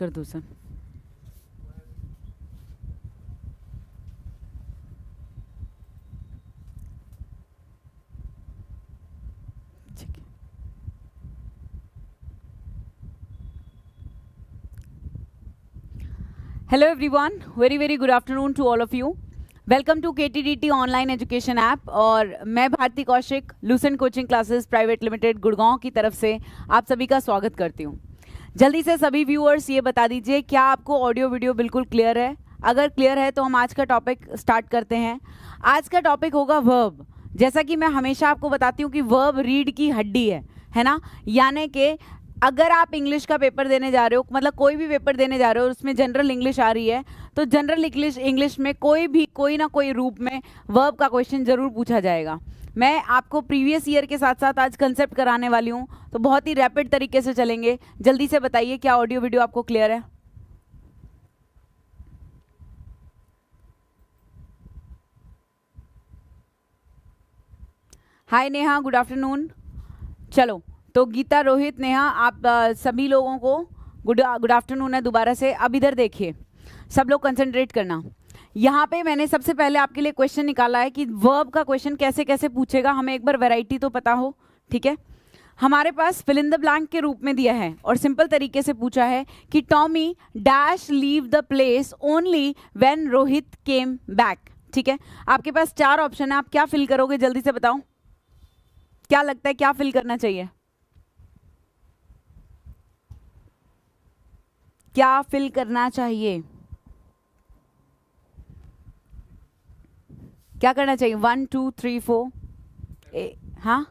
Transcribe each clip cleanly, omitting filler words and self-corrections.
कर दो sir. Hello everyone, very very good afternoon to all of you. Welcome to KTDT online education app. और मैं Bharti Kaushik, Lucent coaching classes private limited Gurgaon की तरफ से आप सभी का स्वागत करती हूँ। जल्दी से सभी व्यूअर्स ये बता दीजिए, क्या आपको ऑडियो वीडियो बिल्कुल क्लियर है? अगर क्लियर है तो हम आज का टॉपिक स्टार्ट करते हैं। आज का टॉपिक होगा वर्ब। जैसा कि मैं हमेशा आपको बताती हूँ कि वर्ब रीढ़ की हड्डी है ना। यानी कि अगर आप इंग्लिश का पेपर देने जा रहे हो, मतलब कोई भी पेपर देने जा रहे हो, उसमें जनरल इंग्लिश आ रही है, तो जनरल इंग्लिश में कोई ना कोई रूप में वर्ब का क्वेश्चन जरूर पूछा जाएगा। मैं आपको प्रीवियस ईयर के साथ साथ आज कंसेप्ट कराने वाली हूँ, तो बहुत ही रैपिड तरीके से चलेंगे। जल्दी से बताइए, क्या ऑडियो वीडियो आपको क्लियर है? हाय नेहा, गुड आफ्टरनून। चलो, तो गीता, रोहित, नेहा, आप सभी लोगों को गुड आफ्टरनून है दोबारा से। अब इधर देखिए, सब लोग कंसंट्रेट करना। यहाँ पे मैंने सबसे पहले आपके लिए क्वेश्चन निकाला है कि वर्ब का क्वेश्चन कैसे कैसे पूछेगा, हमें एक बार वैरायटी तो पता हो, ठीक है। हमारे पास फिल इन द ब्लैंक के रूप में दिया है और सिंपल तरीके से पूछा है कि Tommy dash leave the place only when Rohit came back, ठीक है। आपके पास 4 ऑप्शन है, आप क्या फिल करोगे? जल्दी से बताओ, क्या लगता है क्या फिल करना चाहिए? क्या फिल करना चाहिए? क्या करना चाहिए? 1 2 3 4 हाँ,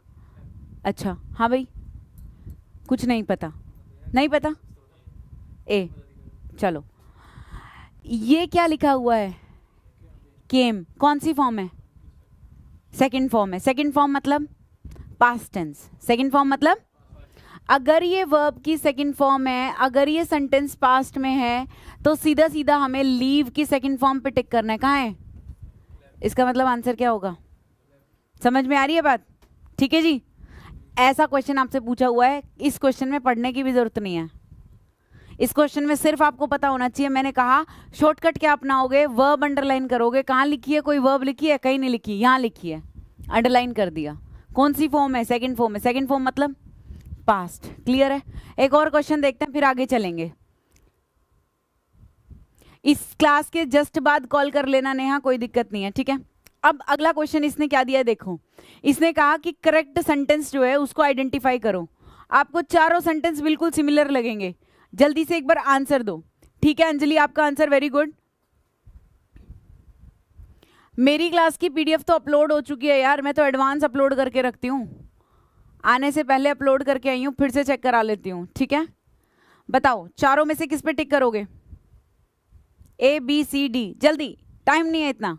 अच्छा, हाँ भाई, कुछ नहीं पता? नहीं पता ए, चलो, ये क्या लिखा हुआ है? केम। कौन सी फॉर्म है? सेकंड फॉर्म है। सेकंड फॉर्म मतलब पास्ट टेंस। सेकंड फॉर्म मतलब अगर ये वर्ब की सेकंड फॉर्म है, अगर ये सेंटेंस पास्ट में है, तो सीधा सीधा हमें लीव की सेकंड फॉर्म पे टिक करना है। कहाँ है? इसका मतलब आंसर क्या होगा? समझ में आ रही है बात? ठीक है जी। ऐसा क्वेश्चन आपसे पूछा हुआ है, इस क्वेश्चन में पढ़ने की भी जरूरत नहीं है। इस क्वेश्चन में सिर्फ आपको पता होना चाहिए, मैंने कहा शॉर्टकट क्या अपनाओगे? वर्ब अंडरलाइन करोगे। कहाँ लिखी है? कोई वर्ब लिखी है? कहीं नहीं लिखी, यहाँ लिखी है, अंडरलाइन कर दिया। कौन सी फॉर्म है? सेकंड फॉर्म है। सेकंड फॉर्म मतलब पास्ट। क्लियर है? एक और क्वेश्चन देखते हैं, फिर आगे चलेंगे। इस क्लास के जस्ट बाद कॉल कर लेना नेहा, कोई दिक्कत नहीं है, ठीक है। अब अगला क्वेश्चन इसने क्या दिया है देखो। इसने कहा कि करेक्ट सेंटेंस जो है उसको आइडेंटिफाई करो। आपको चारों सेंटेंस बिल्कुल सिमिलर लगेंगे। जल्दी से एक बार आंसर दो, ठीक है। अंजलि, आपका आंसर वेरी गुड। मेरी क्लास की PDF तो अपलोड हो चुकी है यार, मैं तो एडवांस अपलोड करके रखती हूँ, आने से पहले अपलोड करके आई हूँ, फिर से चेक करा लेती हूँ, ठीक है। बताओ, चारों में से किस पे टिक करोगे? A B C D, जल्दी, टाइम नहीं है इतना।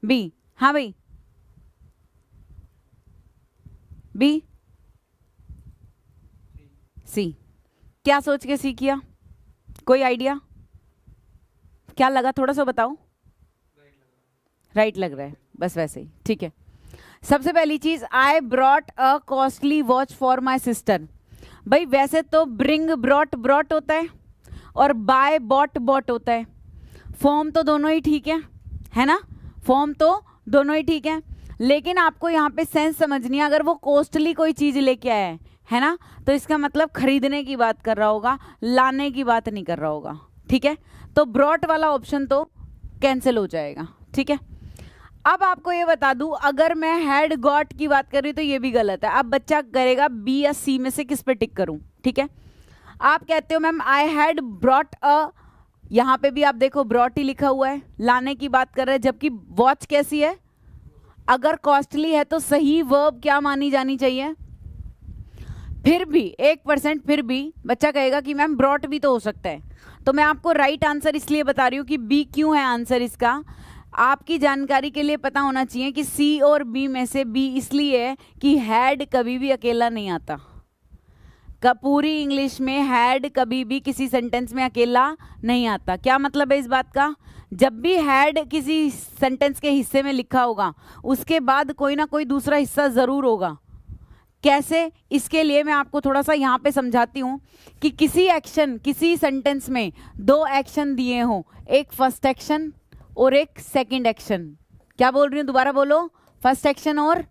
B, हाँ भाई, B C। क्या सोच के सी किया? कोई आइडिया? क्या लगा? थोड़ा सा बताओ। राइट लग रहा है, बस वैसे ही, ठीक है। सबसे पहली चीज, I brought a costly watch for my sister. भाई वैसे तो ब्रिंग ब्रॉट होता है और बाय बॉट होता है। फॉर्म तो दोनों ही ठीक है ना? फॉर्म तो दोनों ही ठीक है, लेकिन आपको यहाँ पे सेंस समझनी है। अगर वो कॉस्टली कोई चीज लेके आया है ना, तो इसका मतलब खरीदने की बात कर रहा होगा, लाने की बात नहीं कर रहा होगा, ठीक है। तो ब्रॉट वाला ऑप्शन तो कैंसिल हो जाएगा, ठीक है। अब आपको ये बता दूं, अगर मैं हैड गॉट की बात कर रही हूं तो ये भी गलत है। अब बच्चा करेगा B या C में से किस पे टिक करूं, ठीक है। आप कहते हो ma'am I had brought a, यहां पे भी आप देखो ब्रॉट ही लिखा हुआ है, लाने की बात कर रहे हैं, जबकि वॉच कैसी है? अगर कॉस्टली है तो सही वर्ब क्या मानी जानी चाहिए? फिर भी 1% फिर भी बच्चा कहेगा कि मैम ब्रॉट भी तो हो सकता है। तो मैं आपको राइट आंसर इसलिए बता रही हूँ कि B क्यों है आंसर इसका। आपकी जानकारी के लिए पता होना चाहिए कि C और B में से B इसलिए है कि हैड कभी भी अकेला नहीं आता। पूरी इंग्लिश में हैड कभी भी किसी सेंटेंस में अकेला नहीं आता। क्या मतलब है इस बात का? जब भी हैड किसी सेंटेंस के हिस्से में लिखा होगा, उसके बाद कोई ना कोई दूसरा हिस्सा जरूर होगा, कैसे, इसके लिए मैं आपको थोड़ा सा यहाँ पे समझाती हूँ कि किसी एक्शन, किसी सेंटेंस में दो एक्शन दिए हों, एक फर्स्ट एक्शन और एक सेकंड एक्शन। क्या बोल रही हूँ, दोबारा बोलो, फर्स्ट एक्शन और,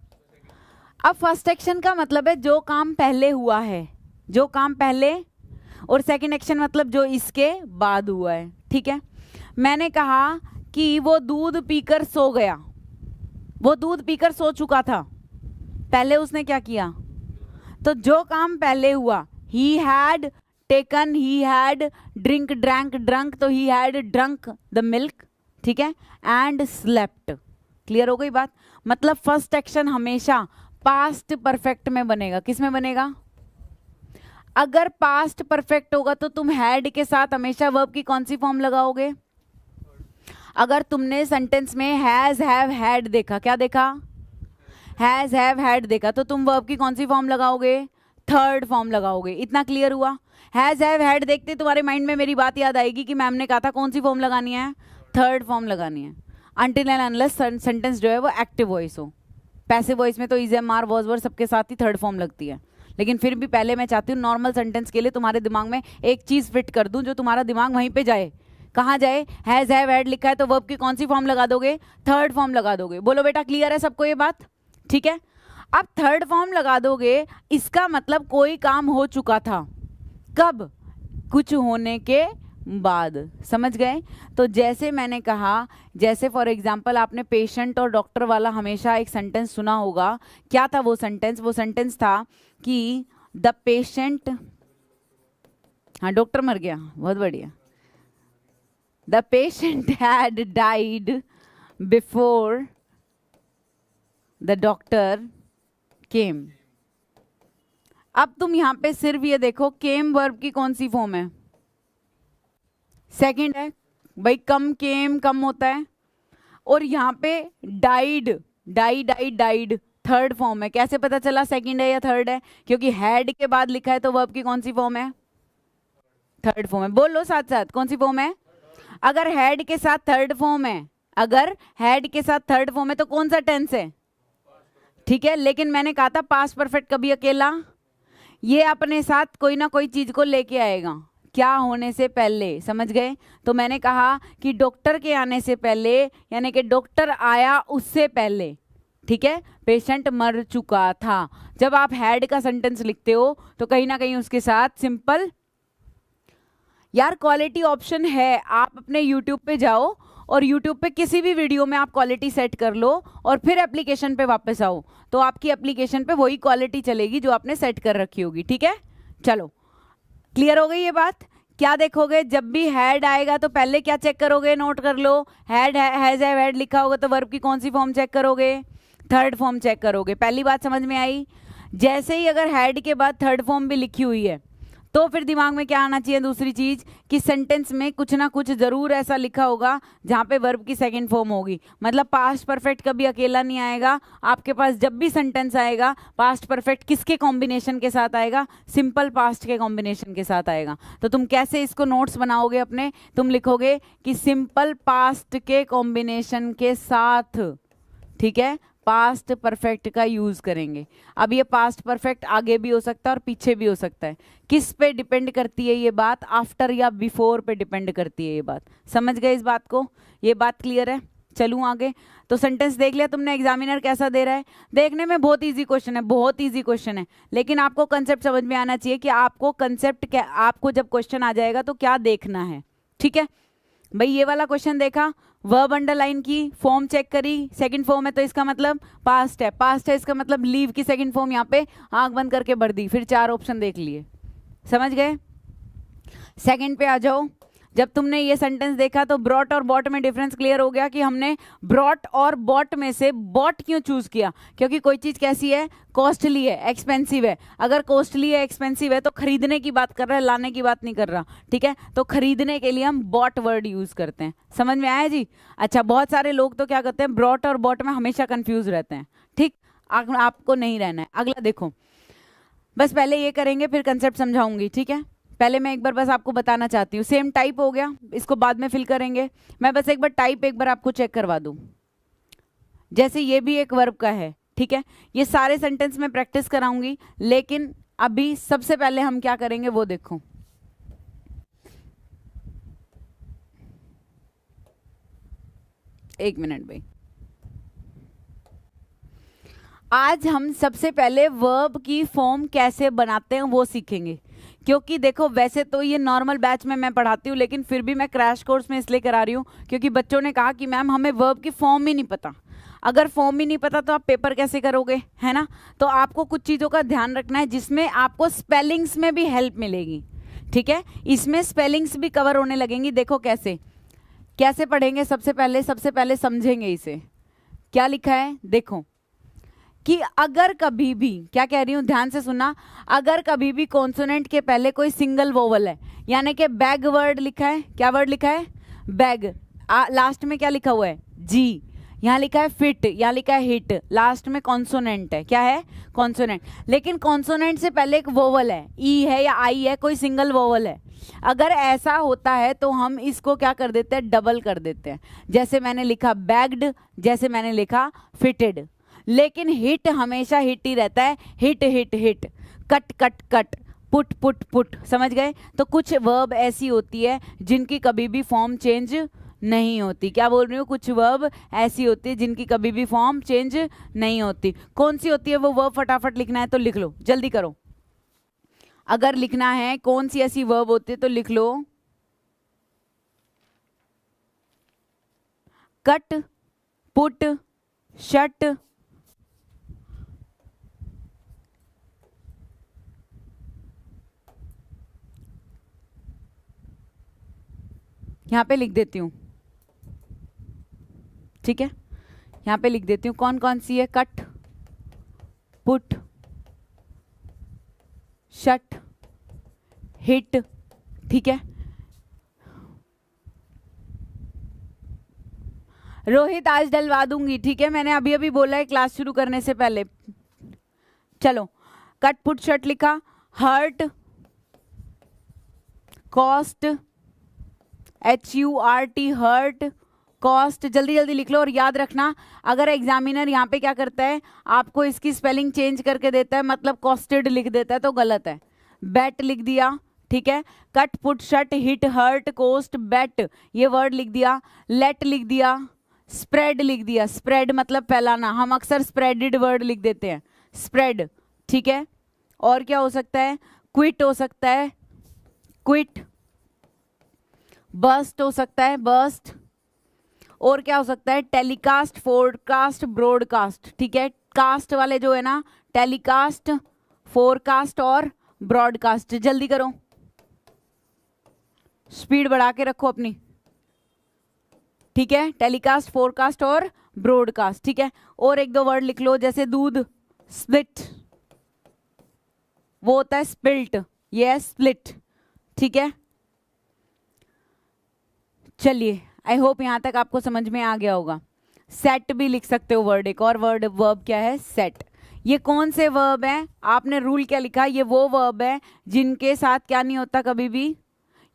अब फर्स्ट एक्शन का मतलब है जो काम पहले हुआ है, जो काम पहले, और सेकंड एक्शन मतलब जो इसके बाद हुआ है। ठीक है, मैंने कहा कि वो दूध पीकर सो गया, वो दूध पीकर सो चुका था, पहले उसने क्या किया, तो जो काम पहले हुआ, he had taken, he had drink, drank, drunk, तो he had drunk the milk, ठीक है, एंड स्लेप्ट। क्लियर हो गई बात, मतलब फर्स्ट एक्शन हमेशा पास्ट परफेक्ट में बनेगा। किस में बनेगा, अगर पास्ट परफेक्ट होगा तो तुम हैड के साथ हमेशा वर्ब की कौन सी फॉर्म लगाओगे, अगर तुमने सेंटेंस में हैज, हैव, हैड देखा, क्या देखा, हैज, हैव, हैड देखा, तो तुम वर्ब की कौन सी फॉर्म लगाओगे, थर्ड फॉर्म लगाओगे। इतना क्लियर हुआ, हैज, हैव, हैड देखते तुम्हारे माइंड में मेरी बात याद आएगी कि मैम ने कहा था कौन सी फॉर्म लगानी है, थर्ड फॉर्म लगानी है, अनटिल एंड अनलेस सेंटेंस जो है वो एक्टिव वॉइस हो। पैसिव वॉइस में तो इज, एम, आर, वॉज, वर सबके साथ ही थर्ड फॉर्म लगती है, लेकिन फिर भी पहले मैं चाहती हूँ नॉर्मल सेंटेंस के लिए तुम्हारे दिमाग में एक चीज फिट कर दूं जो तुम्हारा दिमाग वहीं पे जाए। कहाँ जाए, हैज, हैव, हैड लिखा है तो वर्ब की कौन सी फॉर्म लगा दोगे, थर्ड फॉर्म लगा दोगे। बोलो बेटा, क्लियर है सबको ये बात, ठीक है। अब थर्ड फॉर्म लगा दोगे, इसका मतलब कोई काम हो चुका था, कब, कुछ होने के बाद, समझ गए। तो जैसे मैंने कहा, जैसे फॉर एग्जांपल आपने पेशेंट और डॉक्टर वाला हमेशा एक सेंटेंस सुना होगा, क्या था वो सेंटेंस, वो सेंटेंस था कि द पेशेंट, हाँ डॉक्टर मर गया, बहुत बढ़िया, the patient had died before the doctor केम। अब तुम यहां पे सिर्फ ये देखो, केम वर्ब की कौन सी फॉर्म है, सेकंड है भाई, कम, केम कम होता है, और यहाँ पे died, die, die, died third form है। कैसे पता चला सेकंड है या थर्ड है, क्योंकि हैड के बाद लिखा है, तो वर्ब की कौन सी फॉर्म है, थर्ड फॉर्म है। बोलो साथ साथ, कौन सी फॉर्म है, अगर हैड के साथ थर्ड फॉर्म है, अगर हैड के साथ थर्ड फॉर्म है तो कौन सा टेंस है, ठीक है। लेकिन मैंने कहा था पास्ट परफेक्ट कभी अकेला, ये अपने साथ कोई ना कोई चीज को लेके आएगा, क्या होने से पहले, समझ गए। तो मैंने कहा कि डॉक्टर के आने से पहले, यानी कि डॉक्टर आया उससे पहले, ठीक है, पेशेंट मर चुका था। जब आप हैड का सेंटेंस लिखते हो तो कहीं ना कहीं उसके साथ सिंपल, यार क्वालिटी ऑप्शन है, आप अपने यूट्यूब पे जाओ और यूट्यूब पे किसी भी वीडियो में आप क्वालिटी सेट कर लो और फिर एप्लीकेशन पे वापस आओ, तो आपकी एप्लीकेशन पे वही क्वालिटी चलेगी जो आपने सेट कर रखी होगी, ठीक है। चलो क्लियर हो गई ये बात। क्या देखोगे, जब भी हैड आएगा तो पहले क्या चेक करोगे, नोट कर लो, हैड, हैज, हैव, हैड लिखा होगा तो वर्ब की कौन सी फॉर्म चेक करोगे, थर्ड फॉर्म चेक करोगे। पहली बात समझ में आई। जैसे ही अगर हैड के बाद थर्ड फॉर्म भी लिखी हुई है तो फिर दिमाग में क्या आना चाहिए, दूसरी चीज कि सेंटेंस में कुछ ना कुछ जरूर ऐसा लिखा होगा जहां पे वर्ब की सेकंड फॉर्म होगी। मतलब पास्ट परफेक्ट कभी अकेला नहीं आएगा आपके पास, जब भी सेंटेंस आएगा पास्ट परफेक्ट किसके कॉम्बिनेशन के साथ आएगा, सिंपल पास्ट के कॉम्बिनेशन के साथ आएगा। तो तुम कैसे इसको नोट्स बनाओगे अपने, तुम लिखोगे कि सिंपल पास्ट के कॉम्बिनेशन के साथ, ठीक है, पास्ट परफेक्ट का यूज करेंगे। अब ये पास्ट परफेक्ट आगे भी हो सकता है और पीछे भी हो सकता है। किस पे डिपेंड करती है ये बात, आफ्टर या बिफोर पे डिपेंड करती है ये बात। समझ गए इस बात को, ये बात क्लियर है। चलूं आगे। तो सेंटेंस देख लिया तुमने, एग्जामिनर कैसा दे रहा है, देखने में बहुत इजी क्वेश्चन है, बहुत इजी क्वेश्चन है, लेकिन आपको कंसेप्ट समझ में आना चाहिए कि आपको कंसेप्ट क्या, आपको जब क्वेश्चन आ जाएगा तो क्या देखना है, ठीक है भाई। ये वाला क्वेश्चन देखा, वर्ब अंडरलाइन की, फॉर्म चेक करी, सेकंड फॉर्म है तो इसका मतलब पास्ट है, पास्ट है इसका मतलब लीव की सेकंड फॉर्म यहाँ पे आंख बंद करके भर दी, फिर चार ऑप्शन देख लिए, समझ गए। सेकंड पे आ जाओ। जब तुमने ये सेंटेंस देखा तो ब्रॉट और बॉट में डिफरेंस क्लियर हो गया कि हमने ब्रॉट और बॉट में से बॉट क्यों चूज किया, क्योंकि कोई चीज कैसी है, कॉस्टली है, एक्सपेंसिव है। अगर कॉस्टली है, एक्सपेंसिव है तो खरीदने की बात कर रहा है, लाने की बात नहीं कर रहा, ठीक है। तो खरीदने के लिए हम बॉट वर्ड यूज करते हैं, समझ में आया जी। अच्छा, बहुत सारे लोग तो क्या करते हैं, ब्रॉट और बॉट में हमेशा कंफ्यूज रहते हैं, ठीक, आपको नहीं रहना है। अगला देखो, बस पहले ये करेंगे फिर कंसेप्ट समझाऊंगी, ठीक है। पहले मैं एक बार बस आपको बताना चाहती हूँ, सेम टाइप हो गया, इसको बाद में फिल करेंगे। मैं बस एक बार टाइप एक बार आपको चेक करवा दूँ। जैसे ये भी एक वर्ब का है, ठीक है, ये सारे सेंटेंस में प्रैक्टिस कराऊंगी, लेकिन अभी सबसे पहले हम क्या करेंगे वो देखो। एक मिनट भाई, आज हम सबसे पहले वर्ब की फॉर्म कैसे बनाते हैं वो सीखेंगे। क्योंकि देखो वैसे तो ये नॉर्मल बैच में मैं पढ़ाती हूँ, लेकिन फिर भी मैं क्रैश कोर्स में इसलिए करा रही हूँ क्योंकि बच्चों ने कहा कि मैम हमें वर्ब की फॉर्म ही नहीं पता। अगर फॉर्म ही नहीं पता तो आप पेपर कैसे करोगे, है ना। तो आपको कुछ चीज़ों का ध्यान रखना है जिसमें आपको स्पेलिंग्स में भी हेल्प मिलेगी, ठीक है। इसमें स्पेलिंग्स भी कवर होने लगेंगी। देखो कैसे कैसे पढ़ेंगे। सबसे पहले समझेंगे इसे, क्या लिखा है देखो, कि अगर कभी भी, क्या कह रही हूं ध्यान से सुनना, अगर कभी भी कॉन्सोनेंट के पहले कोई सिंगल वोवल है, यानी कि बैग वर्ड लिखा है, क्या वर्ड लिखा है बैग, लास्ट में क्या लिखा हुआ है जी, यहाँ लिखा है फिट, यहाँ लिखा है हिट, लास्ट में कॉन्सोनेंट है, क्या है कॉन्सोनेंट, लेकिन कॉन्सोनेंट से पहले एक वोवल है, ई है या आई है, कोई सिंगल वोवल है। अगर ऐसा होता है तो हम इसको क्या कर देते हैं, डबल कर देते हैं। जैसे मैंने लिखा बैग्ड, जैसे मैंने लिखा फिटेड। लेकिन हिट हमेशा हिट ही रहता है, hit hit hit, cut cut cut, put put put, समझ गए। तो कुछ वर्ब ऐसी होती है जिनकी कभी भी फॉर्म चेंज नहीं होती। क्या बोल रही हूँ, कुछ वर्ब ऐसी होती है जिनकी कभी भी फॉर्म चेंज नहीं होती। कौन सी होती है वो वर्ब, फटाफट लिखना है तो लिख लो, जल्दी करो। अगर लिखना है कौन सी ऐसी वर्ब होती है तो लिख लो, कट, पुट, शट, यहां पे लिख देती हूं, ठीक है, यहां पे लिख देती हूं कौन कौन सी है, कट, पुट, शट, हिट, ठीक है। रोहित आज डलवा दूंगी, ठीक है, मैंने अभी अभी बोला है क्लास शुरू करने से पहले। चलो, कट पुट शट लिखा, hurt, cost, HURT hurt, cost, जल्दी जल्दी लिख लो। और याद रखना, अगर एग्जामिनर यहाँ पे क्या करता है, आपको इसकी स्पेलिंग चेंज करके देता है, मतलब कॉस्टेड लिख देता है तो गलत है। बेट लिख दिया, ठीक है, cut put shut hit hurt cost bet, ये वर्ड लिख दिया। लेट लिख दिया, स्प्रेड लिख दिया, स्प्रेड मतलब फैलाना, हम अक्सर स्प्रेडेड वर्ड लिख देते हैं, स्प्रेड, ठीक है। और क्या हो सकता है, क्विट हो सकता है, क्विट, बस्ट हो सकता है, बस्ट, और क्या हो सकता है, टेलीकास्ट, फोरकास्ट, ब्रॉडकास्ट, ठीक है। कास्ट वाले जो है ना, टेलीकास्ट, फोरकास्ट और ब्रॉडकास्ट। जल्दी करो, स्पीड बढ़ा के रखो अपनी, ठीक है, टेलीकास्ट, फोरकास्ट और ब्रॉडकास्ट, ठीक है। और एक दो वर्ड लिख लो, जैसे दूध, स्प्लिट, वो होता है स्पिल्ट, ये है स्प्लिट, ठीक है। चलिए, आई होप यहां तक आपको समझ में आ गया होगा। सेट भी लिख सकते हो वर्ड, एक और वर्ड वर्ब क्या है, सेट। ये कौन से वर्ब हैं, आपने रूल क्या लिखा, ये वो वर्ब है जिनके साथ क्या नहीं होता कभी भी,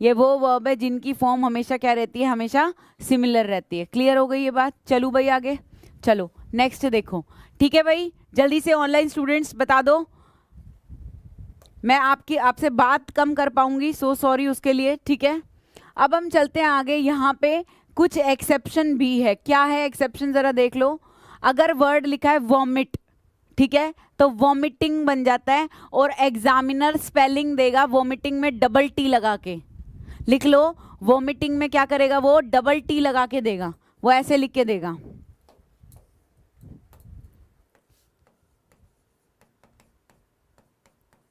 ये वो वर्ब है जिनकी फॉर्म हमेशा क्या रहती है, हमेशा सिमिलर रहती है। क्लियर हो गई ये बात। चलो भाई आगे, चलो नेक्स्ट देखो, ठीक है भाई, जल्दी से ऑनलाइन स्टूडेंट्स बता दो। मैं आपसे बात कम कर पाऊंगी, सो सॉरी उसके लिए, ठीक है। अब हम चलते हैं आगे, यहाँ पे कुछ एक्सेप्शन भी है। क्या है एक्सेप्शन, जरा देख लो। अगर वर्ड लिखा है वॉमिट, ठीक है, तो वॉमिटिंग बन जाता है, और एग्जामिनर स्पेलिंग देगा वॉमिटिंग में डबल टी लगा के, लिख लो। वॉमिटिंग में क्या करेगा वो, डबल टी लगा के देगा, वो ऐसे लिख के देगा,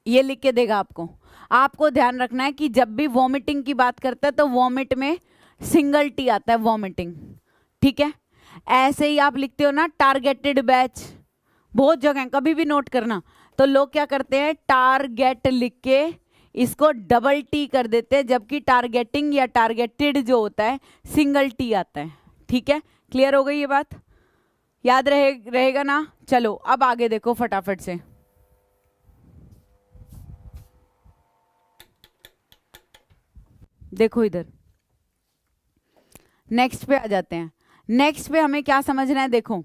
ये लिख के देगा आपको। आपको ध्यान रखना है कि जब भी वॉमिटिंग की बात करता है तो वॉमिट में सिंगल टी आता है, वॉमिटिंग, ठीक है। ऐसे ही आप लिखते हो ना टारगेटेड बैच, बहुत जगह कभी भी नोट करना, तो लोग क्या करते हैं, टारगेट लिख के इसको डबल टी कर देते हैं, जबकि टारगेटिंग या टारगेटेड जो होता है सिंगल टी आता है, ठीक है। क्लियर हो गई ये बात, याद रहेगा ना। चलो अब आगे देखो फटाफट से, देखो इधर, नेक्स्ट पे आ जाते हैं। नेक्स्ट पे हमें क्या समझना है, देखो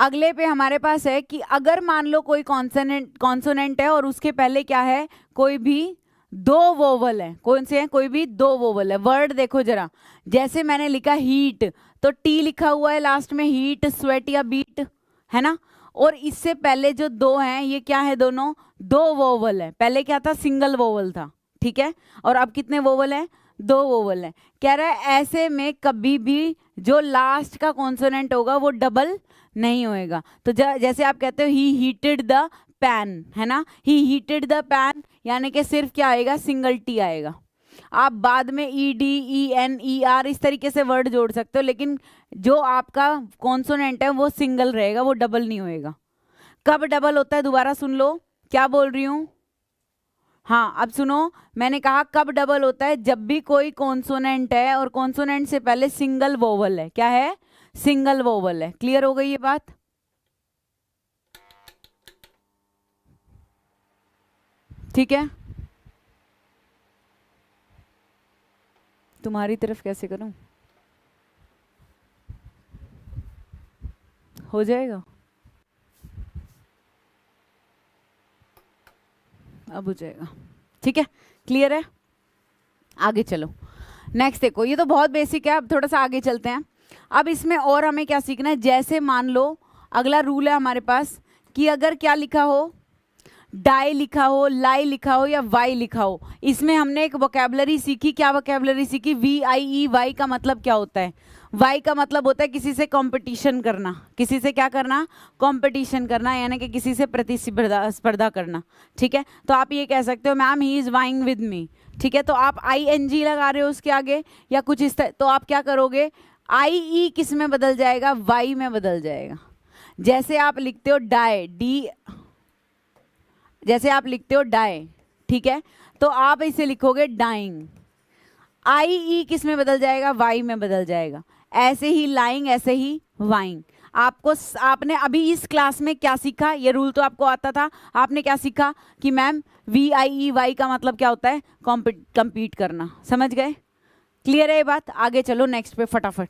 अगले पे हमारे पास है कि अगर मान लो कोई कॉन्सोनेंट है और उसके पहले क्या है, कोई भी दो वोवल है। कौन से हैं? कोई भी दो वोवल है। वर्ड देखो जरा, जैसे मैंने लिखा हीट, तो टी लिखा हुआ है लास्ट में, हीट, स्वेट या बीट, है ना। और इससे पहले जो दो हैं ये क्या है? दोनों दो वोवल है। पहले क्या था? सिंगल वोवल था, ठीक है। और अब कितने वोवल है? दो वोवल है। कह रहा है ऐसे में कभी भी जो लास्ट का कॉन्सोनेंट होगा वो डबल नहीं होएगा। तो जैसे आप कहते हो ही हीटेड द पैन, है ना, ही हीटेड द पैन, यानी कि सिर्फ क्या आएगा? सिंगल टी आएगा। आप बाद में E D, E N, E R इस तरीके से वर्ड जोड़ सकते हो, लेकिन जो आपका कॉन्सोनेंट है वो सिंगल रहेगा, वो डबल नहीं होएगा। कब डबल होता है? दोबारा सुन लो क्या बोल रही हूं। हाँ, अब सुनो, मैंने कहा कब डबल होता है? जब भी कोई कॉन्सोनेंट है और कॉन्सोनेंट से पहले सिंगल वोवल है। क्या है? सिंगल वोवल है। क्लियर हो गई ये बात? ठीक है। तुम्हारी तरफ कैसे करूं? हो जाएगा? अब हो जाएगा, ठीक है। क्लियर है? आगे चलो। नेक्स्ट देखो, ये तो बहुत बेसिक है, अब थोड़ा सा आगे चलते हैं। अब इसमें और हमें क्या सीखना है? जैसे मान लो अगला रूल है हमारे पास कि अगर क्या लिखा हो, डाई लिखा हो, लाई लिखा हो या वाई लिखा हो, इसमें हमने एक वोकैबुलरी सीखी। क्या वोकैबुलरी सीखी? वी आई ई वाई का मतलब क्या होता है? वाई का मतलब होता है किसी से कंपटीशन करना। किसी से क्या करना? कंपटीशन करना, यानी कि किसी से प्रतिस्पर्धा स्पर्धा करना, ठीक है। तो आप ये कह सकते हो ma'am he is vying with me, ठीक है। तो आप आई एन जी लगा रहे हो उसके आगे या कुछ इस तरह, तो आप क्या करोगे? आई ई किस में बदल जाएगा? वाई में बदल जाएगा। जैसे आप लिखते हो डाई, डी, जैसे आप लिखते हो डाई, ठीक है, तो आप इसे लिखोगे डाइंग। आई ई किस में बदल जाएगा? वाई में बदल जाएगा। ऐसे ही लाइंग, ऐसे ही वाइंग। आपने अभी इस क्लास में क्या सीखा? ये रूल तो आपको आता था। आपने क्या सीखा कि ma'am V I E Y का मतलब क्या होता है? कम्पीट करना। समझ गए? क्लियर है ये बात? आगे चलो नेक्स्ट पे फटाफट।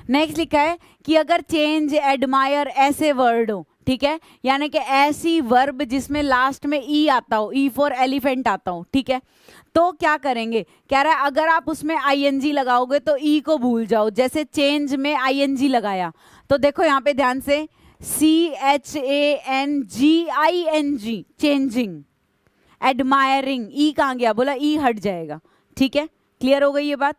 नेक्स्ट लिखा है कि अगर चेंज, एडमायर ऐसे वर्ड हो, ठीक है, यानी कि ऐसी वर्ब जिसमें लास्ट में ई आता हो, ई फॉर एलिफेंट आता हो, ठीक है, तो क्या करेंगे? कह रहा है अगर आप उसमें आईएनजी लगाओगे तो ई को भूल जाओ। जैसे चेंज में आईएनजी लगाया, तो देखो यहाँ पे ध्यान से, CHANGING, चेंजिंग। एडमायरिंग, ई कहाँ गया? बोला ई हट जाएगा, ठीक है। क्लियर हो गई ये बात?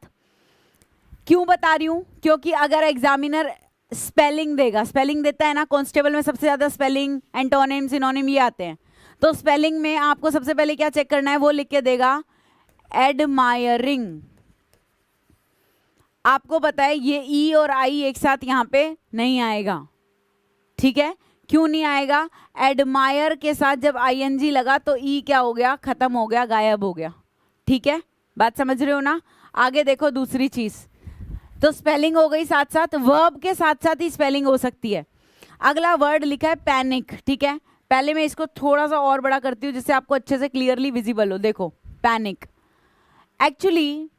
क्यों बता रही हूं? क्योंकि अगर एग्जामिनर स्पेलिंग देगा, स्पेलिंग देता है ना, कांस्टेबल में सबसे ज्यादा स्पेलिंग, एंटोनिम, सिनोनिम ये आते हैं, तो स्पेलिंग में आपको सबसे पहले क्या चेक करना है? वो लिख के देगा एडमायरिंग। आपको पता है ये ई और आई एक साथ यहां पे नहीं आएगा, ठीक है। क्यों नहीं आएगा? एडमायर के साथ जब आईएनजी लगा तो ई क्या हो गया? खत्म हो गया, गायब हो गया, ठीक है। बात समझ रहे हो ना? आगे देखो दूसरी चीज, तो स्पेलिंग हो गई, साथ साथ वर्ब के साथ साथ ही स्पेलिंग हो सकती है। अगला वर्ड लिखा है पैनिक, ठीक है। पहले मैं इसको थोड़ा सा और बड़ा करती हूँ जिससे आपको अच्छे से क्लियरली विजिबल हो। देखो पैनिक, एक्चुअली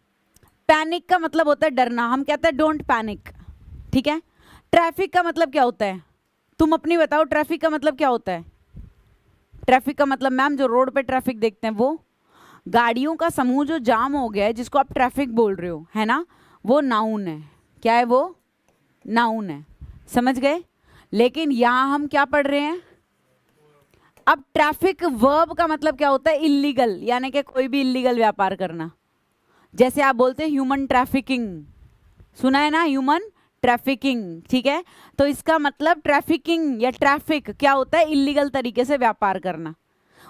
पैनिक का मतलब होता है डरना। हम कहते हैं डोंट पैनिक, ठीक है। ट्रैफिक का मतलब क्या होता है? तुम अपनी बताओ, ट्रैफिक का मतलब क्या होता है? ट्रैफिक का मतलब मैम जो रोड पे ट्रैफिक देखते हैं, वो गाड़ियों का समूह जो जाम हो गया है, जिसको आप ट्रैफिक बोल रहे हो, है ना, वो नाउन है। क्या है वो? नाउन है। समझ गए? लेकिन यहां हम क्या पढ़ रहे हैं? अब ट्रैफिक वर्ब का मतलब क्या होता है? इलीगल, यानी कि कोई भी इलीगल व्यापार करना। जैसे आप बोलते हैं ह्यूमन ट्रैफिकिंग, सुना है ना, ह्यूमन ट्रैफिकिंग, ठीक है। तो इसका मतलब ट्रैफिकिंग या ट्रैफिक क्या होता है? इलीगल तरीके से व्यापार करना।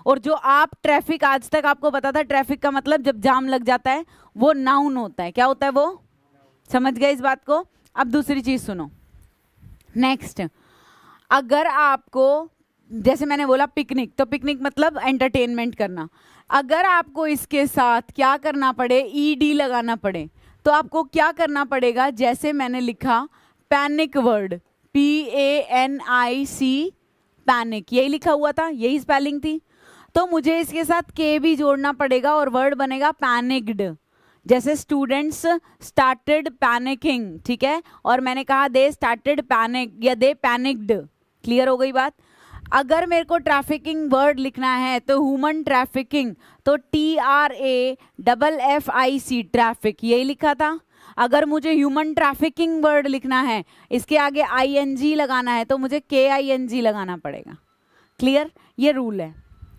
और जो आप ट्रैफिक, आज तक आपको पता था ट्रैफिक का मतलब जब जाम लग जाता है, वो नाउन होता है। क्या होता है वो? समझ गए इस बात को? अब दूसरी चीज सुनो। नेक्स्ट, अगर आपको, जैसे मैंने बोला पिकनिक, तो पिकनिक मतलब एंटरटेनमेंट करना। अगर आपको इसके साथ क्या करना पड़े? ईडी लगाना पड़े, तो आपको क्या करना पड़ेगा? जैसे मैंने लिखा पैनिक वर्ड, PANIC, पैनिक, यही लिखा हुआ था, यही स्पेलिंग थी, तो मुझे इसके साथ के भी जोड़ना पड़ेगा और वर्ड बनेगा पैनिक्ड। जैसे स्टूडेंट्स स्टार्टेड पैनिकिंग, ठीक है, और मैंने कहा दे स्टार्टेड पैनिक या दे पैनिक्ड, क्लियर हो गई बात? अगर मेरे को ट्रैफिकिंग वर्ड लिखना है तो ह्यूमन ट्रैफिकिंग, तो TRAFFIC ट्रैफिक, यही लिखा था। अगर मुझे ह्यूमन ट्रैफिकिंग वर्ड लिखना है, इसके आगे ING लगाना है, तो मुझे KING लगाना पड़ेगा। क्लियर? ये रूल है,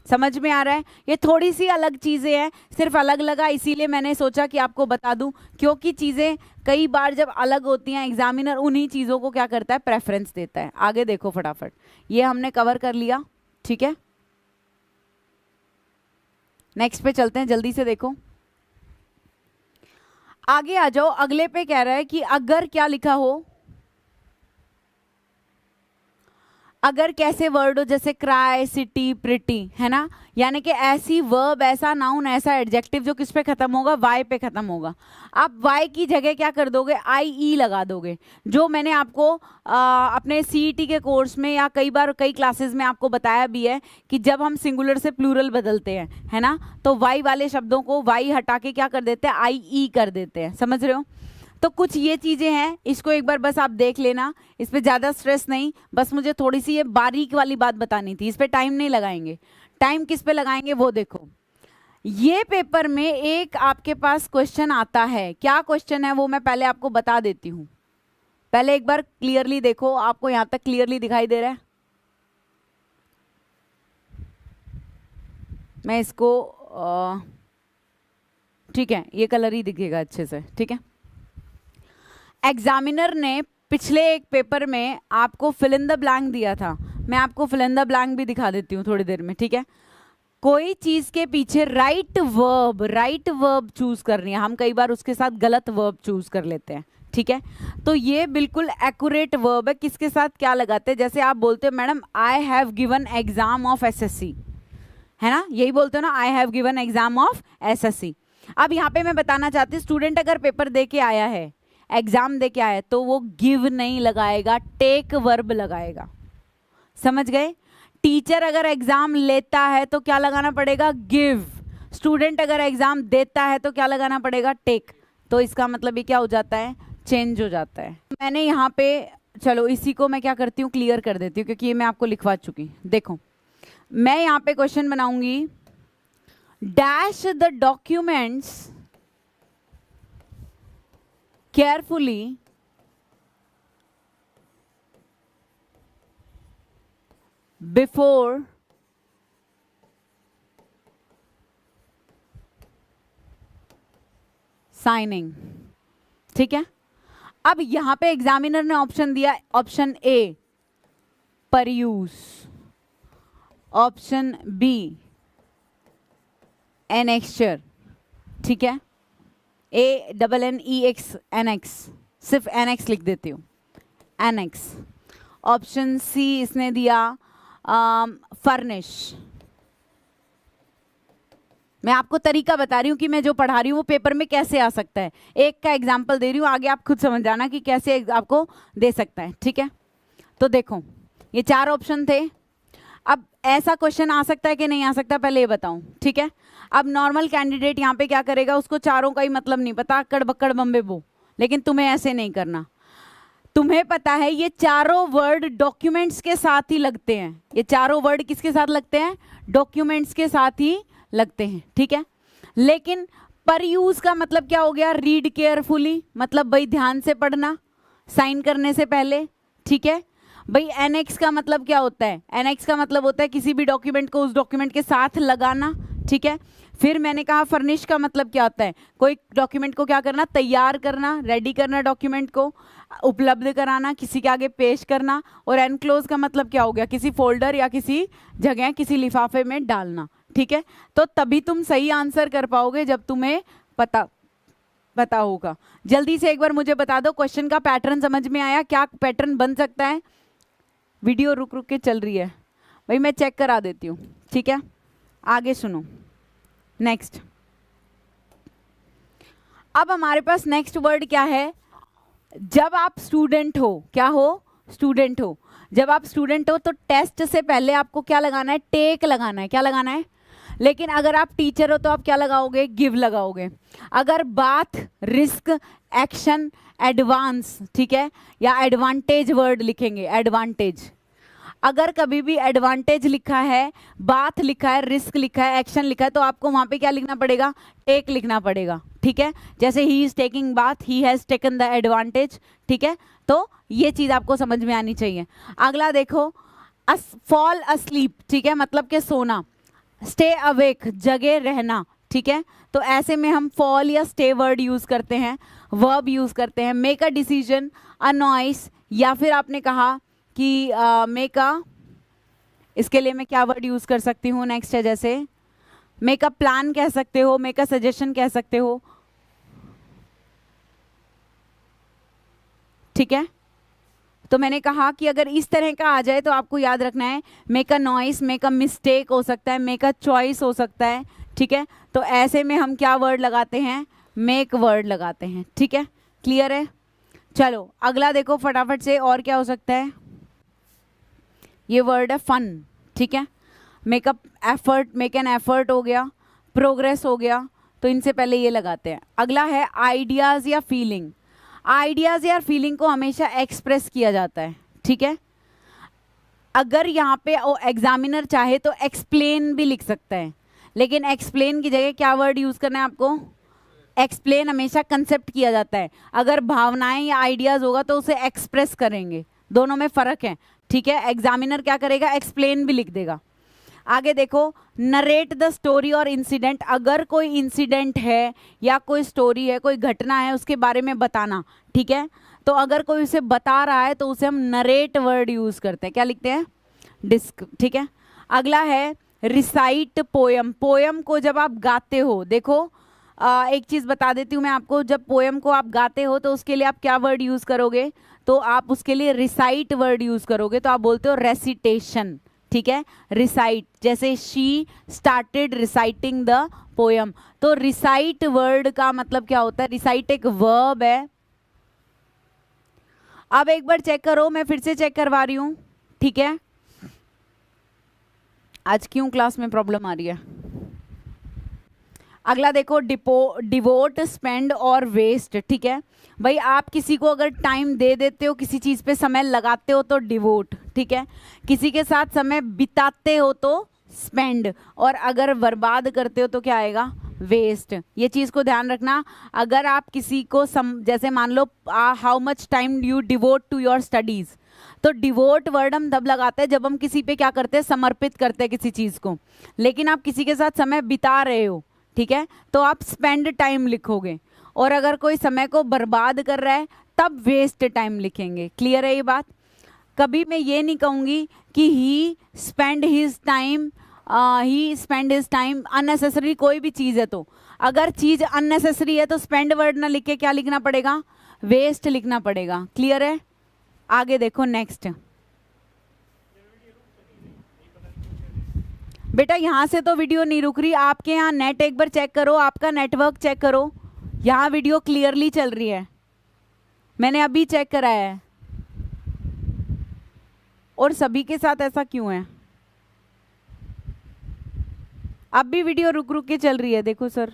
समझ में आ रहा है? ये थोड़ी सी अलग चीज़ें हैं, सिर्फ अलग लगा इसीलिए मैंने सोचा कि आपको बता दूं, क्योंकि चीज़ें कई बार जब अलग होती हैं एग्जामिनर उन्हीं चीज़ों को क्या करता है, प्रेफरेंस देता है। आगे देखो फटाफट, ये हमने कवर कर लिया, ठीक है। नेक्स्ट पे चलते हैं, जल्दी से देखो, आगे आ जाओ। अगले पे कह रहा है कि अगर क्या लिखा हो, अगर कैसे वर्ड हो, जैसे क्राई, सिटी, प्रिटी, है ना, यानी कि ऐसी वर्ब, ऐसा नाउन, ऐसा एडजेक्टिव जो किस पे खत्म होगा, वाई पे खत्म होगा। आप वाई की जगह क्या कर दोगे, IE लगा दोगे। जो मैंने आपको अपने CET के कोर्स में या कई बार कई क्लासेस में आपको बताया भी है कि जब हम सिंगुलर से प्लूरल बदलते हैं, है ना, तो वाई वाले शब्दों को वाई हटा के क्या कर देते हैं, IE कर देते हैं। समझ रहे हो? तो कुछ ये चीज़ें हैं, इसको एक बार बस आप देख लेना, इस पर ज़्यादा स्ट्रेस नहीं, बस मुझे थोड़ी सी ये बारीक वाली बात बतानी थी। इस पर टाइम नहीं लगाएंगे, टाइम किस पे लगाएंगे वो देखो। ये पेपर में एक आपके पास क्वेश्चन आता है, क्या क्वेश्चन है वो मैं पहले आपको बता देती हूँ। पहले एक बार क्लियरली देखो, आपको यहाँ तक क्लियरली दिखाई दे रहा है? मैं इसको ठीक है, ये कलर ही दिखेगा अच्छे से, ठीक है। एग्जामिनर ने पिछले एक पेपर में आपको फिल इन द ब्लैंक दिया था, मैं आपको फिल इन द ब्लैंक भी दिखा देती हूँ थोड़ी देर में, ठीक है। कोई चीज के पीछे राइट वर्ब चूज करनी है, हम कई बार उसके साथ गलत वर्ब चूज कर लेते हैं, ठीक है। तो ये बिल्कुल एक्यूरेट वर्ब है, किसके साथ क्या लगाते हैं। जैसे आप बोलते हो madam I have given exam of SSC, है ना, यही बोलते हो ना, I have given exam of SSC। अब यहाँ पे मैं बताना चाहती हूँ, स्टूडेंट अगर पेपर दे के आया है, एग्जाम दे के आया है, तो वो गिव नहीं लगाएगा, टेक वर्ब लगाएगा। समझ गए? टीचर अगर एग्जाम लेता है तो क्या लगाना पड़ेगा, गिव। स्टूडेंट अगर एग्जाम देता है तो क्या लगाना पड़ेगा, टेक। तो इसका मतलब ये क्या हो जाता है, चेंज हो जाता है। मैंने यहाँ पे, चलो इसी को मैं क्या करती हूँ, क्लियर कर देती हूँ, क्योंकि ये मैं आपको लिखवा चुकी। देखो मैं यहाँ पे क्वेश्चन बनाऊंगी, dash the documents carefully before signing, ठीक है। अब यहां पे एग्जामिनर ने ऑप्शन दिया, option A peruse, option B annexure, ठीक है, ANNEX एनेक्स, सिर्फ एनेक्स लिख देती हूँ, एनेक्स। ऑप्शन C इसने दिया फर्निश। मैं आपको तरीका बता रही हूँ कि मैं जो पढ़ा रही हूँ वो पेपर में कैसे आ सकता है, एक का एग्जाम्पल दे रही हूँ, आगे आप खुद समझ जाना कि कैसे आपको दे सकता है, ठीक है। तो देखो ये 4 ऑप्शन थे। अब ऐसा क्वेश्चन आ सकता है कि नहीं आ सकता, पहले ये बताऊं, ठीक है। अब नॉर्मल कैंडिडेट यहाँ पे क्या करेगा, उसको चारों का ही मतलब नहीं पता, अक्कड़ बक्कड़ बम्बे बो, लेकिन तुम्हें ऐसे नहीं करना। तुम्हें पता है ये चारों वर्ड डॉक्यूमेंट्स के साथ ही लगते हैं, ये चारों वर्ड किसके साथ लगते हैं, डॉक्यूमेंट्स के साथ ही लगते हैं, ठीक है। लेकिन पर यूज का मतलब क्या हो गया, रीड केयरफुली, मतलब भाई ध्यान से पढ़ना साइन करने से पहले, ठीक है। भाई एनेक्स का मतलब क्या होता है, एनेक्स का मतलब होता है किसी भी डॉक्यूमेंट को उस डॉक्यूमेंट के साथ लगाना, ठीक है। फिर मैंने कहा फर्निश का मतलब क्या होता है, कोई डॉक्यूमेंट को क्या करना, तैयार करना, रेडी करना, डॉक्यूमेंट को उपलब्ध कराना, किसी के आगे पेश करना। और एनक्लोज का मतलब क्या हो गया, किसी फोल्डर या किसी जगह किसी लिफाफे में डालना, ठीक है। तो तभी तुम सही आंसर कर पाओगे जब तुम्हें पता होगा। जल्दी से एक बार मुझे बता दो, क्वेश्चन का पैटर्न समझ में आया, क्या पैटर्न बन सकता है। वीडियो रुक रुक के चल रही है भाई, मैं चेक करा देती हूँ, ठीक है। आगे सुनो, नेक्स्ट। अब हमारे पास नेक्स्ट वर्ड क्या है, जब आप स्टूडेंट हो, क्या हो, स्टूडेंट हो। जब आप स्टूडेंट हो तो टेस्ट से पहले आपको क्या लगाना है, टेक लगाना है, क्या लगाना है। लेकिन अगर आप टीचर हो तो आप क्या लगाओगे, गिव लगाओगे। अगर बात रिस्क, एक्शन, एडवांस, ठीक है, या एडवांटेज वर्ड लिखेंगे, एडवांटेज। अगर कभी भी एडवांटेज लिखा है, बात लिखा है, रिस्क लिखा है, एक्शन लिखा है, तो आपको वहां पे क्या लिखना पड़ेगा? टेक लिखना पड़ेगा, ठीक है। जैसे he is taking bath, he has taken the advantage, ठीक है। तो ये चीज आपको समझ में आनी चाहिए। अगला देखो, फॉल अस्लीप, ठीक है, मतलब कि सोना। स्टे अवेक, जगे रहना, ठीक है। तो ऐसे में हम फॉल या स्टे वर्ड यूज करते हैं, वर्ब यूज करते हैं। Make a decision, a noise, या फिर आपने कहा कि मेक अ, इसके लिए मैं क्या वर्ड यूज कर सकती हूँ? नेक्स्ट है जैसे मेक अ प्लान कह सकते हो, मेक अ सजेशन कह सकते हो, ठीक है। तो मैंने कहा कि अगर इस तरह का आ जाए तो आपको याद रखना है make a noise, make a mistake हो सकता है, मेक अ चॉइस हो सकता है, ठीक है। तो ऐसे में हम क्या वर्ड लगाते हैं? मेक वर्ड लगाते हैं, ठीक है। क्लियर है? चलो अगला देखो फटाफट से, और क्या हो सकता है? ये वर्ड है फन, ठीक है। Makeup effort, make an effort हो गया, प्रोग्रेस हो गया, तो इनसे पहले ये लगाते हैं। अगला है आइडियाज या फीलिंग। आइडियाज या फीलिंग को हमेशा एक्सप्रेस किया जाता है, ठीक है। अगर यहाँ पे एग्जामिनर चाहे तो एक्सप्लेन भी लिख सकता है, लेकिन एक्सप्लेन की जगह क्या वर्ड यूज करना है आपको? एक्सप्लेन हमेशा कंसेप्ट किया जाता है। अगर भावनाएं या आइडियाज होगा तो उसे एक्सप्रेस करेंगे, दोनों में फर्क है, ठीक है। एग्जामिनर क्या करेगा? एक्सप्लेन भी लिख देगा। आगे देखो, नरेट द स्टोरी और इंसिडेंट। अगर कोई इंसिडेंट है या कोई स्टोरी है, कोई घटना है, उसके बारे में बताना, ठीक है। तो अगर कोई उसे बता रहा है तो उसे हम नरेट वर्ड यूज करते हैं, क्या लिखते हैं? डिस्क, ठीक है। अगला है रिसाइट पोयम। पोयम को जब आप गाते हो, देखो एक चीज बता देती हूँ मैं आपको, जब पोयम को आप गाते हो तो उसके लिए आप क्या वर्ड यूज करोगे? तो आप उसके लिए रिसाइट वर्ड यूज करोगे, तो आप बोलते हो रेसिटेशन, ठीक है। रिसाइट, जैसे she started reciting the poem, तो रिसाइट वर्ड का मतलब क्या होता है? रिसाइट एक वर्ब है। अब एक बार चेक करो, मैं फिर से चेक करवा रही हूं, ठीक है। आज क्यों क्लास में प्रॉब्लम आ रही है? अगला देखो, डिवोट, स्पेंड और वेस्ट, ठीक है। भाई आप किसी को अगर टाइम दे देते हो, किसी चीज पे समय लगाते हो तो डिवोट, ठीक है। किसी के साथ समय बिताते हो तो स्पेंड, और अगर बर्बाद करते हो तो क्या आएगा? वेस्ट। ये चीज को ध्यान रखना। अगर आप किसी को जैसे मान लो how much time you devote to your studies, तो डिवोट वर्ड हम तब लगाते हैं जब हम किसी पे क्या करते हैं? समर्पित करते हैं किसी चीज को। लेकिन आप किसी के साथ समय बिता रहे हो, ठीक है, तो आप स्पेंड टाइम लिखोगे। और अगर कोई समय को बर्बाद कर रहा है तब वेस्ट टाइम लिखेंगे। क्लियर है ये बात? कभी मैं ये नहीं कहूंगी कि ही स्पेंड हिज टाइम अननेसेसरी। कोई भी चीज है तो अगर चीज अननेसेसरी है तो स्पेंड वर्ड ना लिख के क्या लिखना पड़ेगा? वेस्ट लिखना पड़ेगा। क्लियर है? आगे देखो नेक्स्ट। बेटा यहाँ से तो वीडियो नहीं रुक रही, आपके यहाँ नेट एक बार चेक करो, आपका नेटवर्क चेक करो। यहाँ वीडियो क्लियरली चल रही है, मैंने अभी चेक कराया है। और सभी के साथ ऐसा क्यों है? अब भी वीडियो रुक रुक के चल रही है, देखो सर।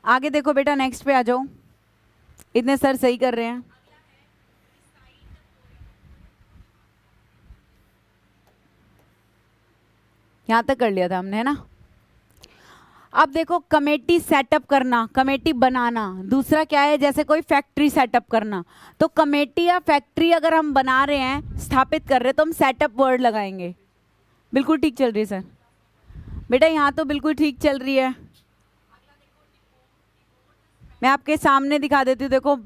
आगे देखो बेटा, नेक्स्ट पे आ जाओ, इतने सर सही कर रहे हैं। यहां तक कर लिया था हमने, है ना। अब देखो, कमेटी सेटअप करना, कमेटी बनाना। दूसरा क्या है? जैसे कोई फैक्ट्री सेटअप करना। तो कमेटी या फैक्ट्री अगर हम बना रहे हैं, स्थापित कर रहे हैं, तो हम सेटअप वर्ड लगाएंगे। बिल्कुल ठीक चल रही है सर। बेटा यहाँ तो बिल्कुल ठीक चल रही है, मैं आपके सामने दिखा देती हूँ। देखो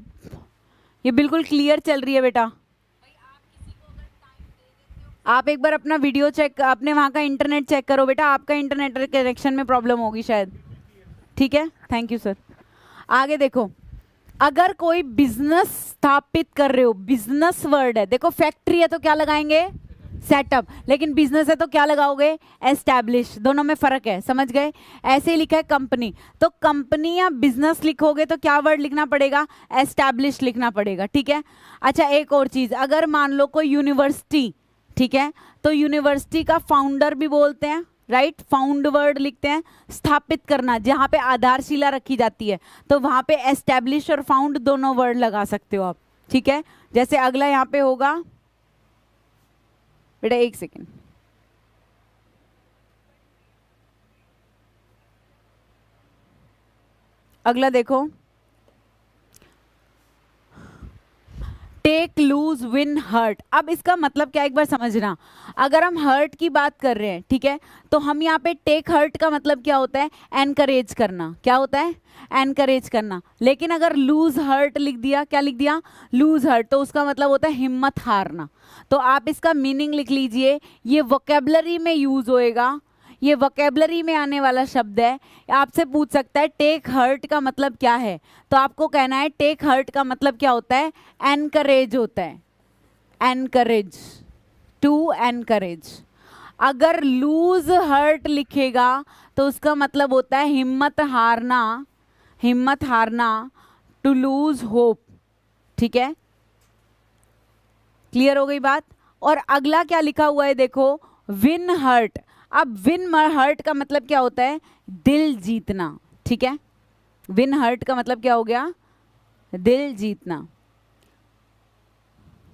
ये बिल्कुल क्लियर चल रही है बेटा। आप एक बार अपना वीडियो चेक, अपने वहाँ का इंटरनेट चेक करो बेटा, आपका इंटरनेट कनेक्शन में प्रॉब्लम होगी शायद, ठीक है। Thank you sir. आगे देखो, अगर कोई बिजनेस स्थापित कर रहे हो, बिजनेस वर्ड है, देखो फैक्ट्री है तो क्या लगाएंगे? सेटअप, लेकिन बिजनेस है तो क्या लगाओगे? एस्टैब्लिश। दोनों में फर्क है, समझ गए? ऐसे ही लिखा है कंपनी, तो कंपनी या बिजनेस लिखोगे तो क्या वर्ड लिखना पड़ेगा? एस्टैब्लिश लिखना पड़ेगा, ठीक है। अच्छा एक और चीज, अगर मान लो कोई यूनिवर्सिटी, ठीक है, तो यूनिवर्सिटी का फाउंडर भी बोलते हैं, राइट। फाउंड वर्ड लिखते हैं। स्थापित करना, जहां पे आधारशिला रखी जाती है, तो वहां पे एस्टैब्लिश और फाउंड दोनों वर्ड लगा सकते हो आप, ठीक है। जैसे अगला यहाँ पे होगा, बेटा एक सेकेंड, अगला देखो, टेक, लूज, विन, हर्ट। अब इसका मतलब क्या, एक बार समझना। अगर हम हर्ट की बात कर रहे हैं, ठीक है, तो हम यहाँ पे टेक हर्ट का मतलब क्या होता है, एनकरेज करना। क्या होता है, एनकरेज करना। लेकिन अगर लूज हर्ट लिख दिया, क्या लिख दिया, लूज हर्ट, तो उसका मतलब होता है हिम्मत हारना। तो आप इसका मीनिंग लिख लीजिए, ये वोकेबलरी में यूज होएगा, ये वोकेबलरी में आने वाला शब्द है। आपसे पूछ सकता है टेक हर्ट का मतलब क्या है, तो आपको कहना है टेक हर्ट का मतलब क्या होता है, एनकरेज होता है, एनकरेज, टू एनकरेज। अगर लूज हर्ट लिखेगा तो उसका मतलब होता है हिम्मत हारना, हिम्मत हारना, टू लूज होप। ठीक है, क्लियर हो गई बात। और अगला क्या लिखा हुआ है देखो, विन हर्ट। अब विन हर्ट का मतलब क्या होता है, दिल जीतना। ठीक है, विन हर्ट का मतलब क्या हो गया, दिल जीतना।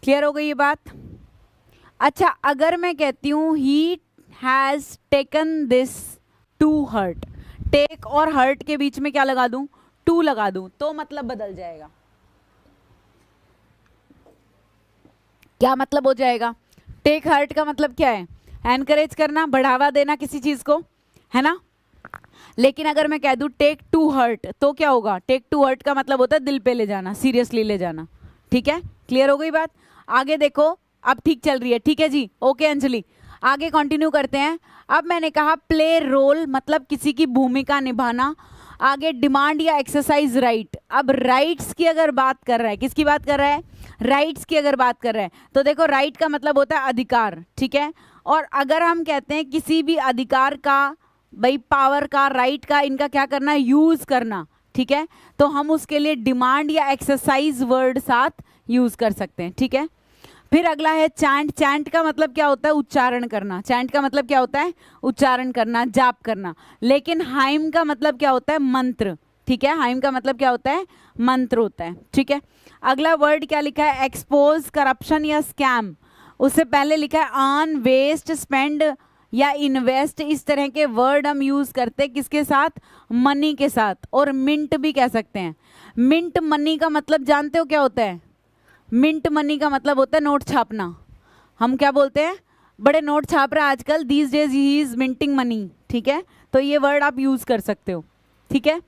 क्लियर हो गई ये बात। अच्छा, अगर मैं कहती हूं he has taken this to hurt, take और हर्ट के बीच में क्या लगा दूं, टू लगा दूं, तो मतलब बदल जाएगा। क्या मतलब हो जाएगा, टेक हर्ट का मतलब क्या है, एनकरेज करना, बढ़ावा देना किसी चीज को, है ना। लेकिन अगर मैं कह दूं टेक टू हर्ट, तो क्या होगा, टेक टू हर्ट का मतलब होता है दिल पे ले जाना, सीरियसली ले जाना। ठीक है, क्लियर हो गई बात। आगे देखो, अब ठीक चल रही है, ठीक है जी, ओके अंजलि, आगे कंटिन्यू करते हैं। अब मैंने कहा प्ले रोल मतलब किसी की भूमिका निभाना। आगे डिमांड या एक्सरसाइज राइट। अब राइट्स की अगर बात कर रहा है, किसकी बात कर रहा है, राइट्स की अगर बात कर रहा है, तो देखो राइट का मतलब होता है अधिकार। ठीक है, और अगर हम कहते हैं किसी भी अधिकार का, भाई पावर का, राइट का, इनका क्या करना है, यूज करना। ठीक है, तो हम उसके लिए डिमांड या एक्सरसाइज वर्ड साथ यूज कर सकते हैं। ठीक है, फिर अगला है चैंट। चैंट का मतलब क्या होता है, उच्चारण करना। चैंट का मतलब क्या होता है, उच्चारण करना, जाप करना। लेकिन हाइम का मतलब क्या होता है, मंत्र। ठीक है, हाइम का मतलब क्या होता है, मंत्र होता है। ठीक है, अगला वर्ड क्या लिखा है, एक्सपोज, करप्शन या स्कैम। उससे पहले लिखा है अर्न, वेस्ट, स्पेंड या इन्वेस्ट। इस तरह के वर्ड हम यूज करते हैं किसके साथ, मनी के साथ। और मिंट भी कह सकते हैं। मिंट मनी का मतलब जानते हो क्या होता है, मिंट मनी का मतलब होता है नोट छापना। हम क्या बोलते हैं, बड़े नोट छाप रहे हैं आजकल, these days he is minting money. ठीक है, तो ये वर्ड आप यूज कर सकते हो। ठीक है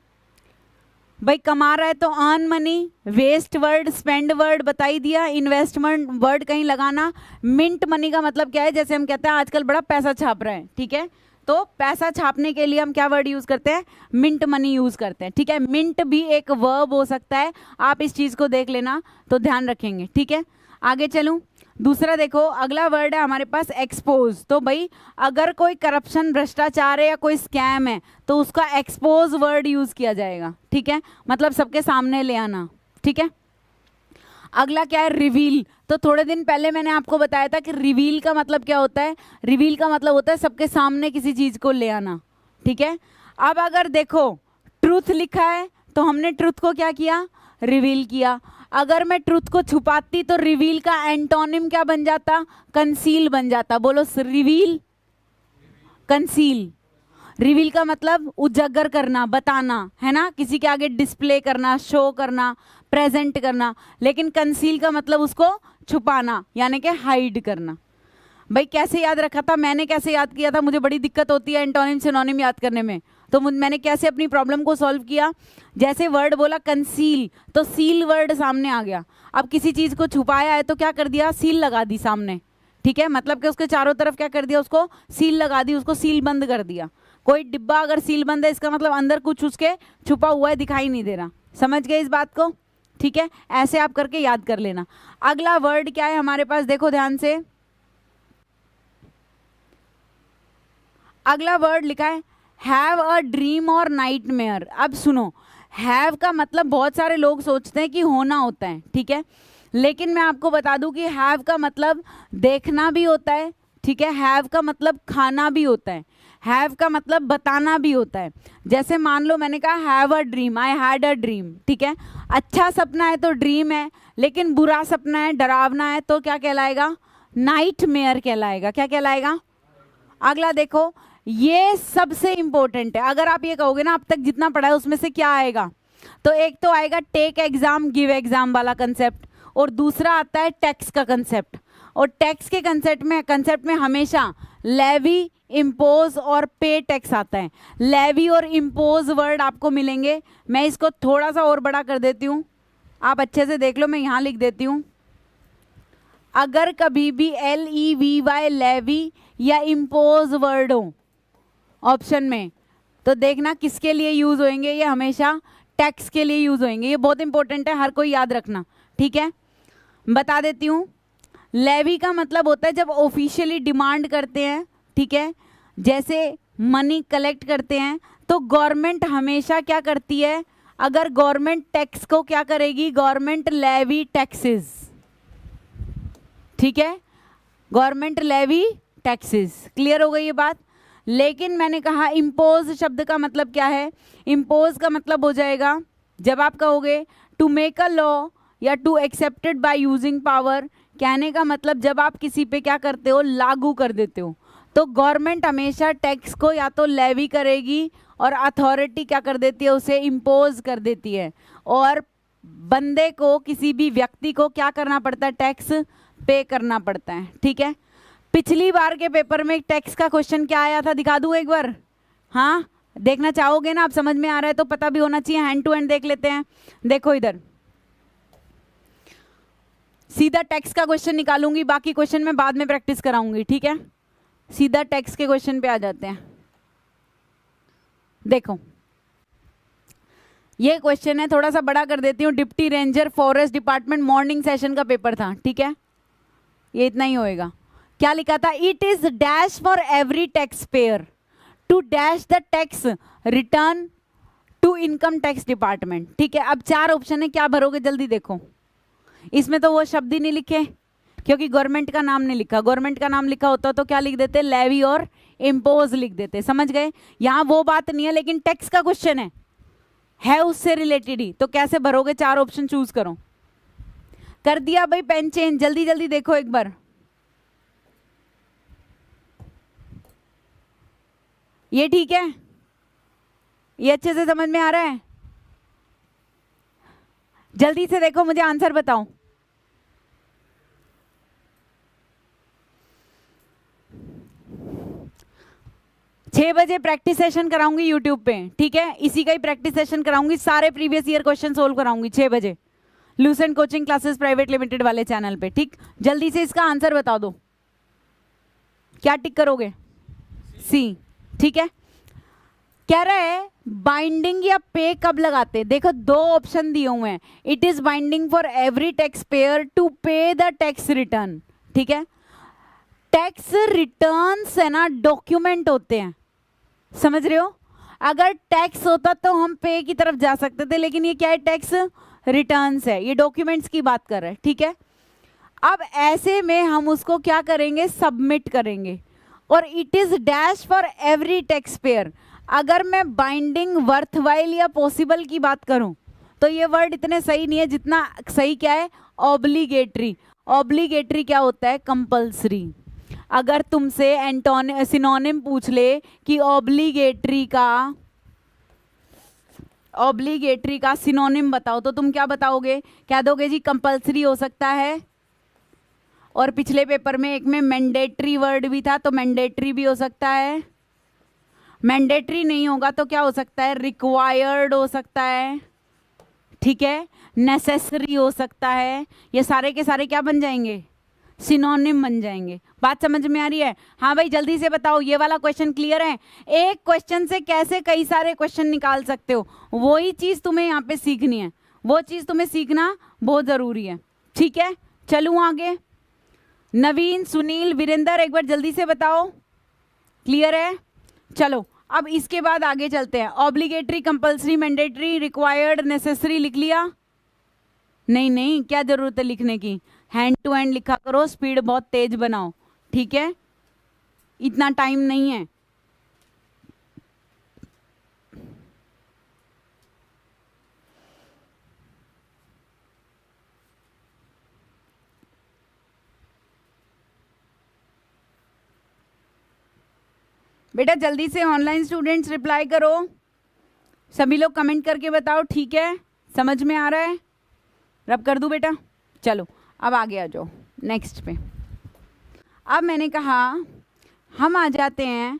भाई, कमा रहा है तो earn money, waste word, spend word बता ही दिया, इन्वेस्टमेंट वर्ड कहीं लगाना। मिंट मनी का मतलब क्या है, जैसे हम कहते हैं आजकल बड़ा पैसा छाप रहा है। ठीक है, तो पैसा छापने के लिए हम क्या वर्ड यूज करते हैं, मिंट मनी यूज करते हैं। ठीक है, मिंट भी एक वर्ब हो सकता है, आप इस चीज को देख लेना तो ध्यान रखेंगे। ठीक है, आगे चलूं, दूसरा देखो, अगला वर्ड है हमारे पास एक्सपोज। तो भाई अगर कोई करप्शन, भ्रष्टाचार है या कोई स्कैम है तो उसका एक्सपोज वर्ड यूज किया जाएगा। ठीक है, मतलब सबके सामने ले आना। ठीक है, अगला क्या है, रिवील। तो थोड़े दिन पहले मैंने आपको बताया था कि रिवील का मतलब क्या होता है, रिवील का मतलब होता है सबके सामने किसी चीज को ले आना। ठीक है, अब अगर देखो ट्रूथ लिखा है तो हमने ट्रूथ को क्या किया, रिवील किया। अगर मैं ट्रूथ को छुपाती तो रिवील का एंटोनिम क्या बन जाता, कंसील बन जाता। बोलो रिवील, कंसील। रिवील का मतलब उजागर करना, बताना, है ना, किसी के आगे डिस्प्ले करना, शो करना, प्रेजेंट करना। लेकिन कंसील का मतलब उसको छुपाना, यानी कि हाइड करना। भाई कैसे याद रखा था मैंने, कैसे याद किया था, मुझे बड़ी दिक्कत होती है एंटोनिम सिनोनिम याद करने में। तो मैंने कैसे अपनी प्रॉब्लम को सॉल्व किया, जैसे वर्ड बोला कंसील तो सील वर्ड सामने आ गया। अब किसी चीज को छुपाया है तो क्या कर दिया, सील लगा दी सामने। ठीक है, मतलब कि उसके चारों तरफ क्या कर दिया, उसको सील लगा दी, उसको सील बंद कर दिया। कोई डिब्बा अगर सील बंद है इसका मतलब अंदर कुछ उसके छुपा हुआ है, दिखाई नहीं दे रहा। समझ गए इस बात को। ठीक है, ऐसे आप करके याद कर लेना। अगला वर्ड क्या है हमारे पास, देखो ध्यान से, अगला वर्ड लिखा है हैव अ ड्रीम और नाइटमेयर। अब सुनो, हैव का मतलब बहुत सारे लोग सोचते हैं कि होना होता है। ठीक है, लेकिन मैं आपको बता दूं कि हैव का मतलब देखना भी होता है। ठीक है, हैव का मतलब खाना भी होता है, हैव का मतलब बताना भी होता है। जैसे मान लो मैंने कहा have a dream, I had a dream. ठीक है, अच्छा सपना है तो ड्रीम है, लेकिन बुरा सपना है, डरावना है तो क्या कहलाएगा, नाइटमेयर कहलाएगा। क्या कहलाएगा? अगला देखो, ये सबसे इंपॉर्टेंट है। अगर आप ये कहोगे ना अब तक जितना पढ़ा है उसमें से क्या आएगा, तो एक तो आएगा टेक एग्जाम गिव एग्जाम वाला कंसेप्ट, और दूसरा आता है टैक्स का कंसेप्ट। और टैक्स के कंसेप्ट में हमेशा लेवी, इम्पोज और पे टैक्स आता है। लेवी और इम्पोज वर्ड आपको मिलेंगे। मैं इसको थोड़ा सा और बड़ा कर देती हूँ, आप अच्छे से देख लो, मैं यहाँ लिख देती हूँ। अगर कभी भी LEVY लेवी या इम्पोज वर्ड हो ऑप्शन में, तो देखना किसके लिए यूज होंगे, ये हमेशा टैक्स के लिए यूज होंगे। ये बहुत इंपॉर्टेंट है, हर कोई याद रखना, ठीक है। बता देती हूँ, लेवी का मतलब होता है जब ऑफिशियली डिमांड करते हैं, ठीक है, जैसे मनी कलेक्ट करते हैं, तो गवर्नमेंट हमेशा क्या करती है, अगर गवर्नमेंट टैक्स को क्या करेगी, गवर्नमेंट लेवी टैक्सेस, ठीक है, गवर्नमेंट लेवी टैक्सेस। क्लियर हो गई ये बात। लेकिन मैंने कहा इम्पोज शब्द का मतलब क्या है, इम्पोज का मतलब हो जाएगा जब आप कहोगे टू मेक अ लॉ या to accepted by using power, कहने का मतलब जब आप किसी पे क्या करते हो, लागू कर देते हो। तो गवर्नमेंट हमेशा टैक्स को या तो लेवी करेगी और अथॉरिटी क्या कर देती है, उसे इम्पोज कर देती है। और बंदे को, किसी भी व्यक्ति को क्या करना पड़ता है, टैक्स पे करना पड़ता है, ठीक है। पिछली बार के पेपर में टैक्स का क्वेश्चन क्या आया था, दिखा दूं एक बार? हाँ, देखना चाहोगे ना, आप समझ में आ रहा है तो पता भी होना चाहिए, हैंड टू हैंड देख लेते हैं। देखो इधर सीधा टैक्स का क्वेश्चन निकालूंगी, बाकी क्वेश्चन मैं बाद में प्रैक्टिस कराऊंगी, ठीक है। सीधा टैक्स के क्वेश्चन पे आ जाते हैं। देखो ये क्वेश्चन है, थोड़ा सा बड़ा कर देती हूँ। Deputy ranger forest department morning session का पेपर था, ठीक है, ये इतना ही होएगा। क्या लिखा था, it is dash for every tax payer to dash the tax return to income tax department, ठीक है। अब 4 ऑप्शन है, क्या भरोगे जल्दी देखो। इसमें तो वो शब्द ही नहीं लिखे क्योंकि गवर्नमेंट का नाम नहीं लिखा। गवर्नमेंट का नाम लिखा होता तो क्या लिख देते, लेवी और इम्पोज लिख देते, समझ गए। यहां वो बात नहीं है, लेकिन टैक्स का क्वेश्चन है उससे रिलेटेड ही, तो कैसे भरोगे, 4 ऑप्शन चूज करो। कर दिया भाई पेन चेंज, जल्दी जल्दी देखो एक बार। ये ठीक है, ये अच्छे से समझ में आ रहा है? जल्दी से देखो, मुझे आंसर बताओ। छह बजे प्रैक्टिस सेशन कराऊंगी यूट्यूब पे, ठीक है, इसी का ही प्रैक्टिस सेशन कराऊंगी, सारे प्रीवियस ईयर क्वेश्चन सोल्व कराऊंगी 6 बजे Lucent coaching classes private limited वाले चैनल पे, ठीक। जल्दी से इसका आंसर बता दो, क्या टिक करोगे? सी, ठीक है। कह रहा है बाइंडिंग या पे कब लगाते हैं, देखो 2 ऑप्शन दिए हुए हैं, it is binding for every tax payer to pay the tax return, ठीक है। टैक्स रिटर्न है ना, डॉक्यूमेंट होते हैं, समझ रहे हो। अगर टैक्स होता तो हम पे की तरफ जा सकते थे, लेकिन ये क्या है, टैक्स रिटर्न्स है, ये डॉक्यूमेंट्स की बात कर रहे हैं, ठीक है। अब ऐसे में हम उसको क्या करेंगे, सबमिट करेंगे। और it is dash for every tax pair, अगर मैं बाइंडिंग, वर्थवाइल या पॉसिबल की बात करूं तो ये वर्ड इतने सही नहीं है जितना सही क्या है, ऑब्लिगेटरी। ऑब्लिगेटरी क्या होता है, कंपल्सरी। अगर तुमसे सिनोनिम पूछ ले कि ऑब्लिगेटरी का सिनोनिम बताओ, तो तुम क्या बताओगे, क्या दोगे जी, कंपल्सरी हो सकता है। और पिछले पेपर में एक में मैंडेटरी वर्ड भी था, तो मैंडेटरी भी हो सकता है। मैंडेटरी नहीं होगा तो क्या हो सकता है, रिक्वायर्ड हो सकता है, ठीक है, नेसेसरी हो सकता है। ये सारे के सारे क्या बन जाएंगे, सिनोनिम बन जाएंगे। बात समझ में आ रही है? हाँ भाई जल्दी से बताओ, ये वाला क्वेश्चन क्लियर है? एक क्वेश्चन से कैसे कई सारे क्वेश्चन निकाल सकते हो, वही चीज तुम्हें यहाँ पे सीखनी है, वो चीज तुम्हें सीखना बहुत जरूरी है, ठीक है। चलूं आगे, नवीन, सुनील, वीरेंद्र, एक बार जल्दी से बताओ, क्लियर है? चलो अब इसके बाद आगे चलते हैं। Obligatory, compulsory, mandatory, required, necessary लिख लिया? नहीं नहीं, क्या जरूरत है लिखने की, हैंड टू हैंड लिखा करो, स्पीड बहुत तेज बनाओ, ठीक है, इतना टाइम नहीं है। बेटा जल्दी से ऑनलाइन स्टूडेंट्स रिप्लाई करो, सभी लोग कमेंट करके बताओ, ठीक है, समझ में आ रहा है? रब कर दूं बेटा? चलो अब आगे आ जाओ नेक्स्ट पे। अब मैंने कहा हम आ जाते हैं,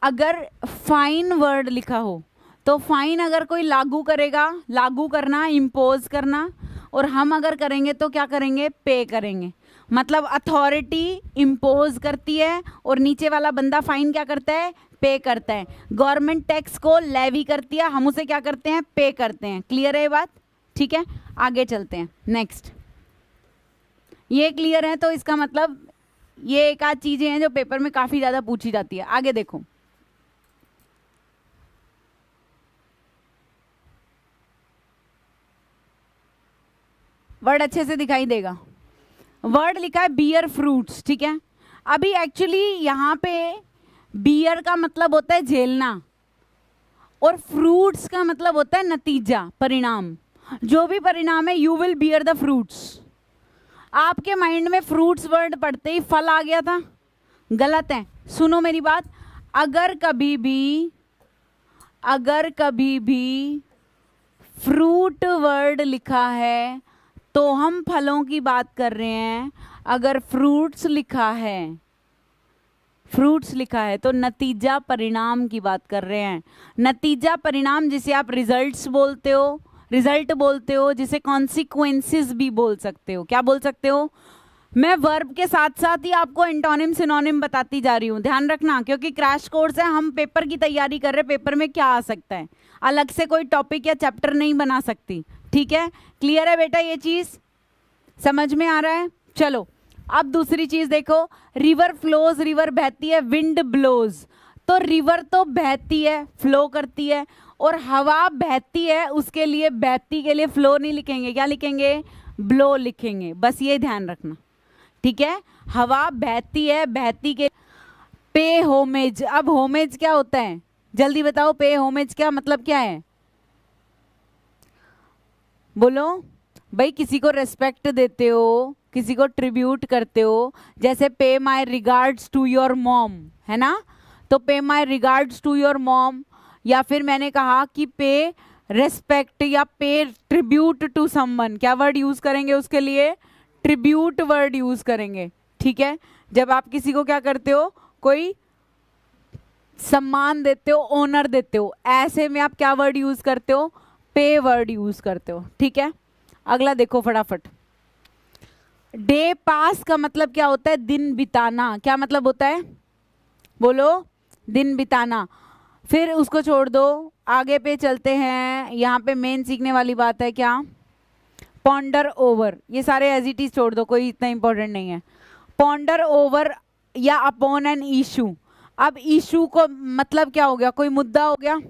अगर फाइन वर्ड लिखा हो तो फाइन अगर कोई लागू करेगा, लागू करना, इम्पोज करना, और हम अगर करेंगे तो क्या करेंगे? पे करेंगे। मतलब अथॉरिटी इम्पोज करती है और नीचे वाला बंदा फाइन क्या करता है? पे करता है। गवर्नमेंट टैक्स को लेवी करती है, हम उसे क्या करते हैं? पे करते हैं। क्लियर है ये बात? ठीक है, आगे चलते हैं नेक्स्ट। ये क्लियर है तो इसका मतलब ये एक आध चीजें हैं जो पेपर में काफी ज्यादा पूछी जाती है। आगे देखो, वर्ड अच्छे से दिखाई देगा। वर्ड लिखा है बियर फ्रूट्स, ठीक है। अभी एक्चुअली यहाँ पे बियर का मतलब होता है झेलना और फ्रूट्स का मतलब होता है नतीजा, परिणाम। जो भी परिणाम है, you will bear the fruits. आपके माइंड में फ्रूट्स वर्ड पढ़ते ही फल आ गया था, गलत है। सुनो मेरी बात, अगर कभी भी फ्रूट वर्ड लिखा है तो हम फलों की बात कर रहे हैं। अगर फ्रूट्स लिखा है तो नतीजा परिणाम की बात कर रहे हैं। नतीजा परिणाम जिसे आप रिजल्ट बोलते हो, जिसे कॉन्सिक्वेंसेस भी बोल सकते हो। क्या बोल सकते हो? मैं वर्ब के साथ साथ ही आपको एंटोनिम सिनोनिम बताती जा रही हूँ, ध्यान रखना, क्योंकि क्रैश कोर्स है, हम पेपर की तैयारी कर रहे हैं। पेपर में क्या आ सकता है, अलग से कोई टॉपिक या चैप्टर नहीं बना सकती, ठीक है। क्लियर है बेटा? ये चीज समझ में आ रहा है? चलो अब दूसरी चीज देखो, रिवर फ्लोज, रिवर बहती है, विंड ब्लोज। तो रिवर तो बहती है, फ्लो करती है, और हवा बहती है, उसके लिए बहती के लिए फ्लो नहीं लिखेंगे, क्या लिखेंगे? ब्लो लिखेंगे। बस ये ध्यान रखना, ठीक है। हवा बहती है, बहती के पे होमेज। अब होमेज क्या होता है? जल्दी बताओ, पे होमेज क्या मतलब क्या है? बोलो भाई। किसी को रेस्पेक्ट देते हो, किसी को ट्रिब्यूट करते हो, जैसे pay my regards to your mom, है ना। तो pay my regards to your mom, या फिर मैंने कहा कि पे रेस्पेक्ट या पे ट्रिब्यूट टू समवन, क्या वर्ड यूज करेंगे उसके लिए? ट्रिब्यूट वर्ड यूज करेंगे, ठीक है। जब आप किसी को क्या करते हो, कोई सम्मान देते हो, ऑनर देते हो, ऐसे में आप क्या वर्ड यूज करते हो? पे वर्ड यूज करते हो, ठीक है। अगला देखो फटाफट। डे पास का मतलब क्या होता है? दिन बिताना। क्या मतलब होता है? बोलो, दिन बिताना। फिर उसको छोड़ दो, आगे पे चलते हैं। यहाँ पे मेन सीखने वाली बात है क्या? Ponder over. ये सारे एज इट इज छोड़ दो, कोई इतना इंपॉर्टेंट नहीं है। पॉन्डर ओवर या अपॉन एन इशू। अब इशू को मतलब क्या हो गया? कोई मुद्दा हो गया।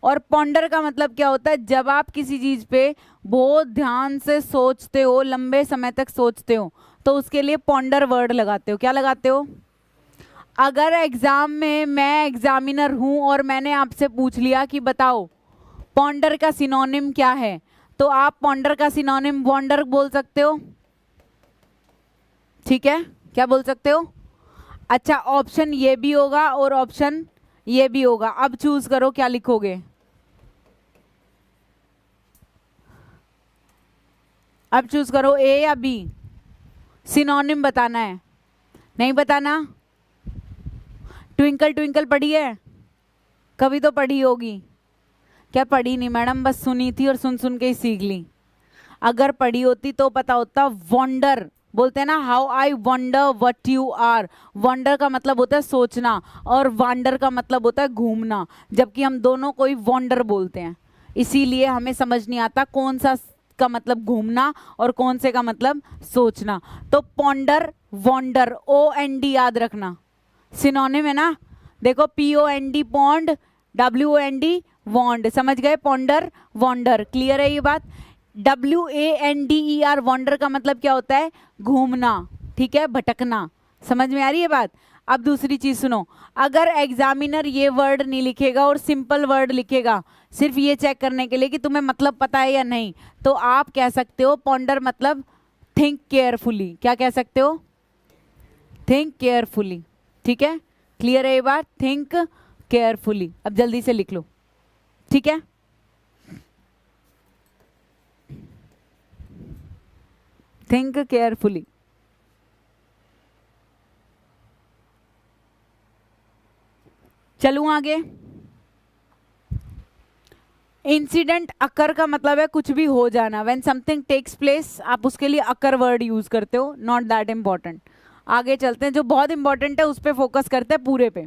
और पॉन्डर का मतलब क्या होता है? जब आप किसी चीज पे बहुत ध्यान से सोचते हो, लंबे समय तक सोचते हो, तो उसके लिए पॉन्डर वर्ड लगाते हो। क्या लगाते हो? अगर एग्जाम में मैं एग्जामिनर हूं और मैंने आपसे पूछ लिया कि बताओ पॉन्डर का सिनोनिम क्या है, तो आप पॉन्डर का सिनोनिम वॉन्डर बोल सकते हो, ठीक है। क्या बोल सकते हो? अच्छा, ऑप्शन ये भी होगा और ऑप्शन ये भी होगा। अब चूज करो क्या लिखोगे। अब चूज करो, ए या बी। सिनोनिम बताना है, नहीं बताना? ट्विंकल ट्विंकल पढ़ी है? कभी तो पढ़ी होगी। क्या पढ़ी नहीं मैडम, बस सुनी थी और सुन सुन के ही सीख ली। अगर पढ़ी होती तो पता होता। वॉन्डर बोलते हैं ना, how I wonder what you are. Wonder का मतलब होता है सोचना और वांडर का मतलब होता है घूमना, जबकि हम दोनों को ही वॉन्डर बोलते हैं। इसीलिए हमें समझ नहीं आता कौन सा का मतलब घूमना और कौन से का मतलब सोचना। तो पॉन्डर, वॉन्डर, OND याद रखना, सिनोनिम है ना। देखो, POND पॉन्ड, WOND वॉन्ड, समझ गए? Ponder, wander. क्लियर है ये बात? WANDER वॉन्डर का मतलब क्या होता है? घूमना, ठीक है, भटकना। समझ में आ रही है बात? अब दूसरी चीज सुनो, अगर एग्जामिनर ये वर्ड नहीं लिखेगा और सिंपल वर्ड लिखेगा सिर्फ ये चेक करने के लिए कि तुम्हें मतलब पता है या नहीं, तो आप कह सकते हो पॉन्डर मतलब थिंक केयरफुली। क्या कह सकते हो? थिंक केयरफुली, ठीक है। क्लियर है ये बात? Think carefully. अब जल्दी से लिख लो, ठीक है। Think carefully. चलूं आगे। इंसिडेंट अकर का मतलब है कुछ भी हो जाना। व्हेन समथिंग टेक्स प्लेस, आप उसके लिए अकर वर्ड यूज करते हो, नॉट दैट इंपॉर्टेंट। आगे चलते हैं, जो बहुत इंपॉर्टेंट है उस पर फोकस करते हैं, पूरे पे।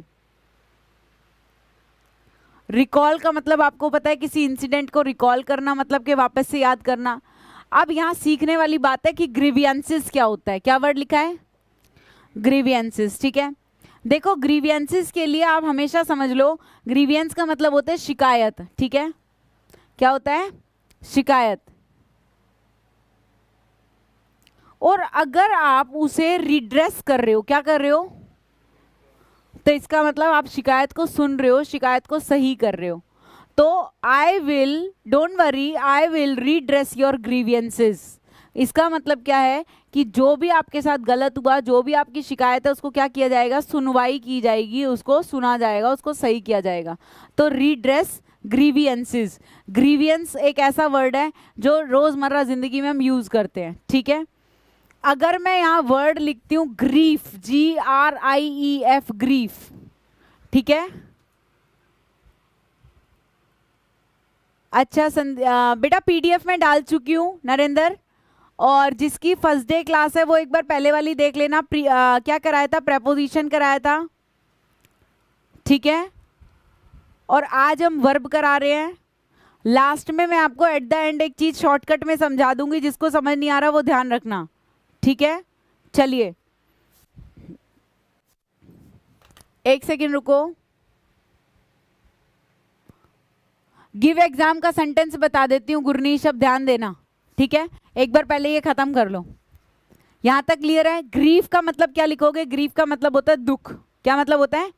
रिकॉल का मतलब आपको पता है, किसी इंसिडेंट को रिकॉल करना, मतलब कि वापस से याद करना। अब यहाँ सीखने वाली बात है कि ग्रीवियंसेस क्या होता है। क्या वर्ड लिखा है? ग्रीवियंसेस, ठीक है। देखो ग्रीवियंसेस के लिए आप हमेशा समझ लो, ग्रीवियंस का मतलब होता है शिकायत, ठीक है। क्या होता है? शिकायत। और अगर आप उसे रिड्रेस कर रहे हो, क्या कर रहे हो, तो इसका मतलब आप शिकायत को सुन रहे हो, शिकायत को सही कर रहे हो। तो I will, don't worry, I will redress your grievances. इसका मतलब क्या है कि जो भी आपके साथ गलत हुआ, जो भी आपकी शिकायत है, उसको क्या किया जाएगा? सुनवाई की जाएगी, उसको सुना जाएगा, उसको सही किया जाएगा। तो रिड्रेस ग्रीवियंसेस। ग्रीवियंस एक ऐसा वर्ड है जो रोजमर्रा जिंदगी में हम यूज करते हैं, ठीक है। अगर मैं यहाँ वर्ड लिखती हूँ ग्रीफ, GRIEF, ग्रीफ, ठीक है। अच्छा बेटा PDF में डाल चुकी हूँ नरेंद्र, और जिसकी फर्स्ट डे क्लास है वो एक बार पहले वाली देख लेना। क्या कराया था? प्रेपोजिशन कराया था, ठीक है। और आज हम वर्ब करा रहे हैं। लास्ट में मैं आपको एट द एंड एक चीज शॉर्टकट में समझा दूंगी, जिसको समझ नहीं आ रहा वो ध्यान रखना, ठीक है। चलिए एक सेकेंड रुको। गिव एग्जाम का सेंटेंस बता देती हूँ गुरनीश, अब ध्यान देना, ठीक है। एक बार पहले ये खत्म कर लो। यहां तक क्लियर है? ग्रीफ का मतलब क्या लिखोगे? ग्रीफ का मतलब होता है दुख। क्या मतलब होता है?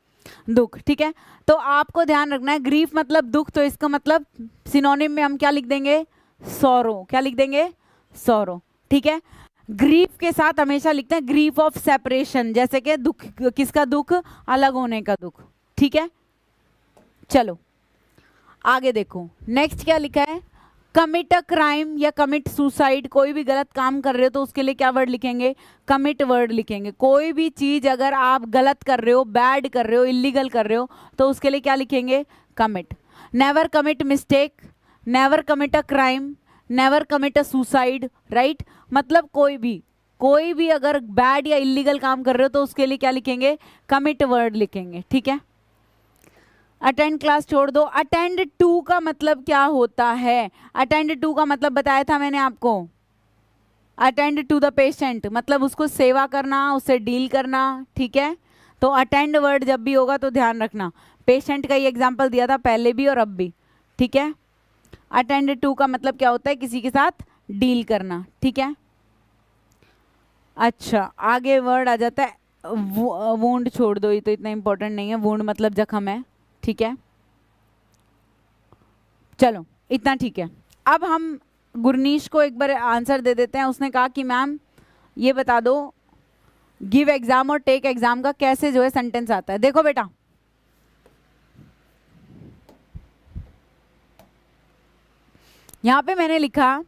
दुख, ठीक है। तो आपको ध्यान रखना है, ग्रीफ मतलब दुख, तो इसका मतलब सिनोनिम में हम क्या लिख देंगे? सॉरो। क्या लिख देंगे? सॉरो, ठीक है। ग्रीफ के साथ हमेशा लिखते हैं ग्रीफ ऑफ सेपरेशन, जैसे कि दुख, किसका दुख? अलग होने का दुख, ठीक है। चलो आगे देखो, नेक्स्ट क्या लिखा है? कमिट अ क्राइम या कमिट सुसाइड। कोई भी गलत काम कर रहे हो तो उसके लिए क्या वर्ड लिखेंगे? कमिट वर्ड लिखेंगे। कोई भी चीज अगर आप गलत कर रहे हो, बैड कर रहे हो, इलीगल कर रहे हो, तो उसके लिए क्या लिखेंगे? Commit. Never commit mistake, never commit a crime, never commit a suicide, right. मतलब कोई भी अगर बैड या इलीगल काम कर रहे हो तो उसके लिए क्या लिखेंगे? कमिट वर्ड लिखेंगे, ठीक है। अटेंड क्लास छोड़ दो। अटेंड टू का मतलब क्या होता है? अटेंड टू का मतलब बताया था मैंने आपको, अटेंड टू द पेशेंट, मतलब उसको सेवा करना, उससे डील करना, ठीक है। तो अटेंड वर्ड जब भी होगा तो ध्यान रखना। पेशेंट का ये एग्जांपल दिया था पहले भी और अब भी, ठीक है। अटेंड टू का मतलब क्या होता है? किसी के साथ डील करना, ठीक है। अच्छा आगे वर्ड आ जाता है वुंड, छोड़ दो, ये तो इतना इंपॉर्टेंट नहीं है। वुंड मतलब जख्म है, ठीक है। चलो इतना ठीक है। अब हम गुरनीश को एक बार आंसर दे देते हैं। उसने कहा कि मैम ये बता दो गिव एग्जाम और टेक एग्जाम का कैसे जो है सेंटेंस आता है। देखो बेटा, यहां पे मैंने लिखा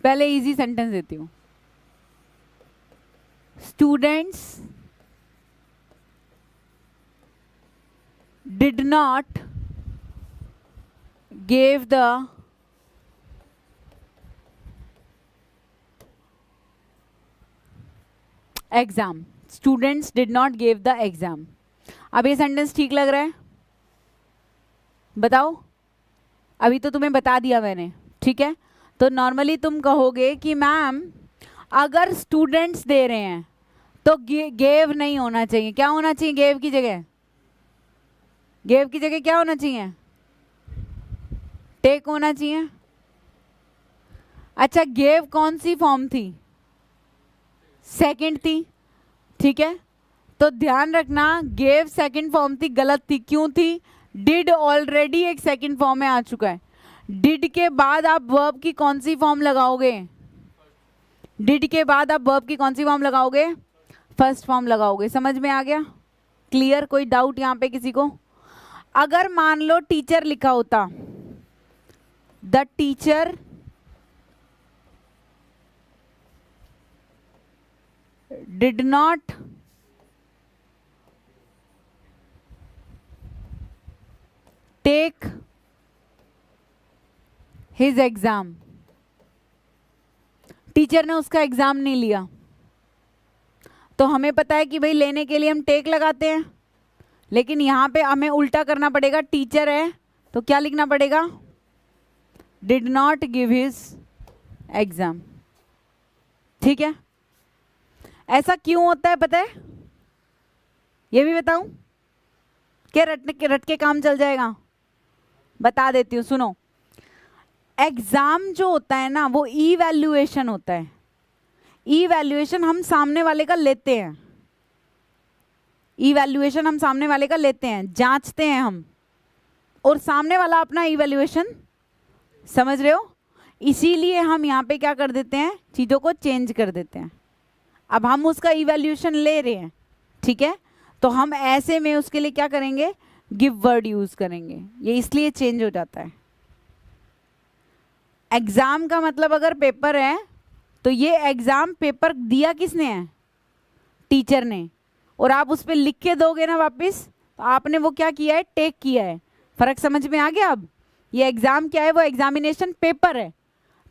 पहले इजी सेंटेंस देती हूं। Students did not gave the exam. Students did not give the exam. अब ये सेंटेंस ठीक लग रहा है? बताओ। अभी तो तुम्हें बता दिया मैंने, ठीक है। तो नॉर्मली तुम कहोगे कि मैम अगर स्टूडेंट्स दे रहे हैं तो गेव नहीं होना चाहिए। क्या होना चाहिए गेव की जगह? गेव की जगह क्या होना चाहिए? टेक होना चाहिए। अच्छा गेव कौन सी फॉर्म थी? सेकंड थी, ठीक है। तो ध्यान रखना गेव सेकंड फॉर्म थी, गलत थी। क्यों थी? डिड ऑलरेडी एक सेकंड फॉर्म में आ चुका है। डिड के बाद आप वर्ब की कौन सी फॉर्म लगाओगे? डिड के बाद आप वर्ब की कौन सी फॉर्म लगाओगे? फर्स्ट फॉर्म लगाओगे। समझ में आ गया? क्लियर? कोई डाउट यहाँ पे किसी को? अगर मान लो टीचर लिखा होता, the teacher did not take his exam, teacher ने उसका एग्जाम नहीं लिया, तो हमें पता है कि भाई लेने के लिए हम टेक लगाते हैं, लेकिन यहाँ पे हमें उल्टा करना पड़ेगा। टीचर है तो क्या लिखना पड़ेगा? Did not give his exam. ठीक है? ऐसा क्यों होता है पता है? ये भी बताऊं क्या? रट के काम चल जाएगा? बता देती हूँ, सुनो। एग्जाम जो होता है ना, वो इवैल्यूएशन होता है। इवैल्यूएशन हम सामने वाले का लेते हैं, इवैल्यूएशन हम सामने वाले का लेते हैं, जांचते हैं हम, और सामने वाला अपना इवैल्यूएशन, समझ रहे हो? इसीलिए हम यहाँ पे क्या कर देते हैं, चीज़ों को चेंज कर देते हैं। अब हम उसका इवैल्यूएशन ले रहे हैं, ठीक है, तो हम ऐसे में उसके लिए क्या करेंगे? गिव वर्ड यूज करेंगे। ये इसलिए चेंज हो जाता है। एग्जाम का मतलब अगर पेपर है तो ये एग्जाम पेपर दिया किसने है? टीचर ने। और आप उस पर लिख के दोगे ना वापस, तो आपने वो क्या किया है? टेक किया है। फर्क समझ में आ गया? अब ये एग्जाम क्या है? वो एग्जामिनेशन पेपर है,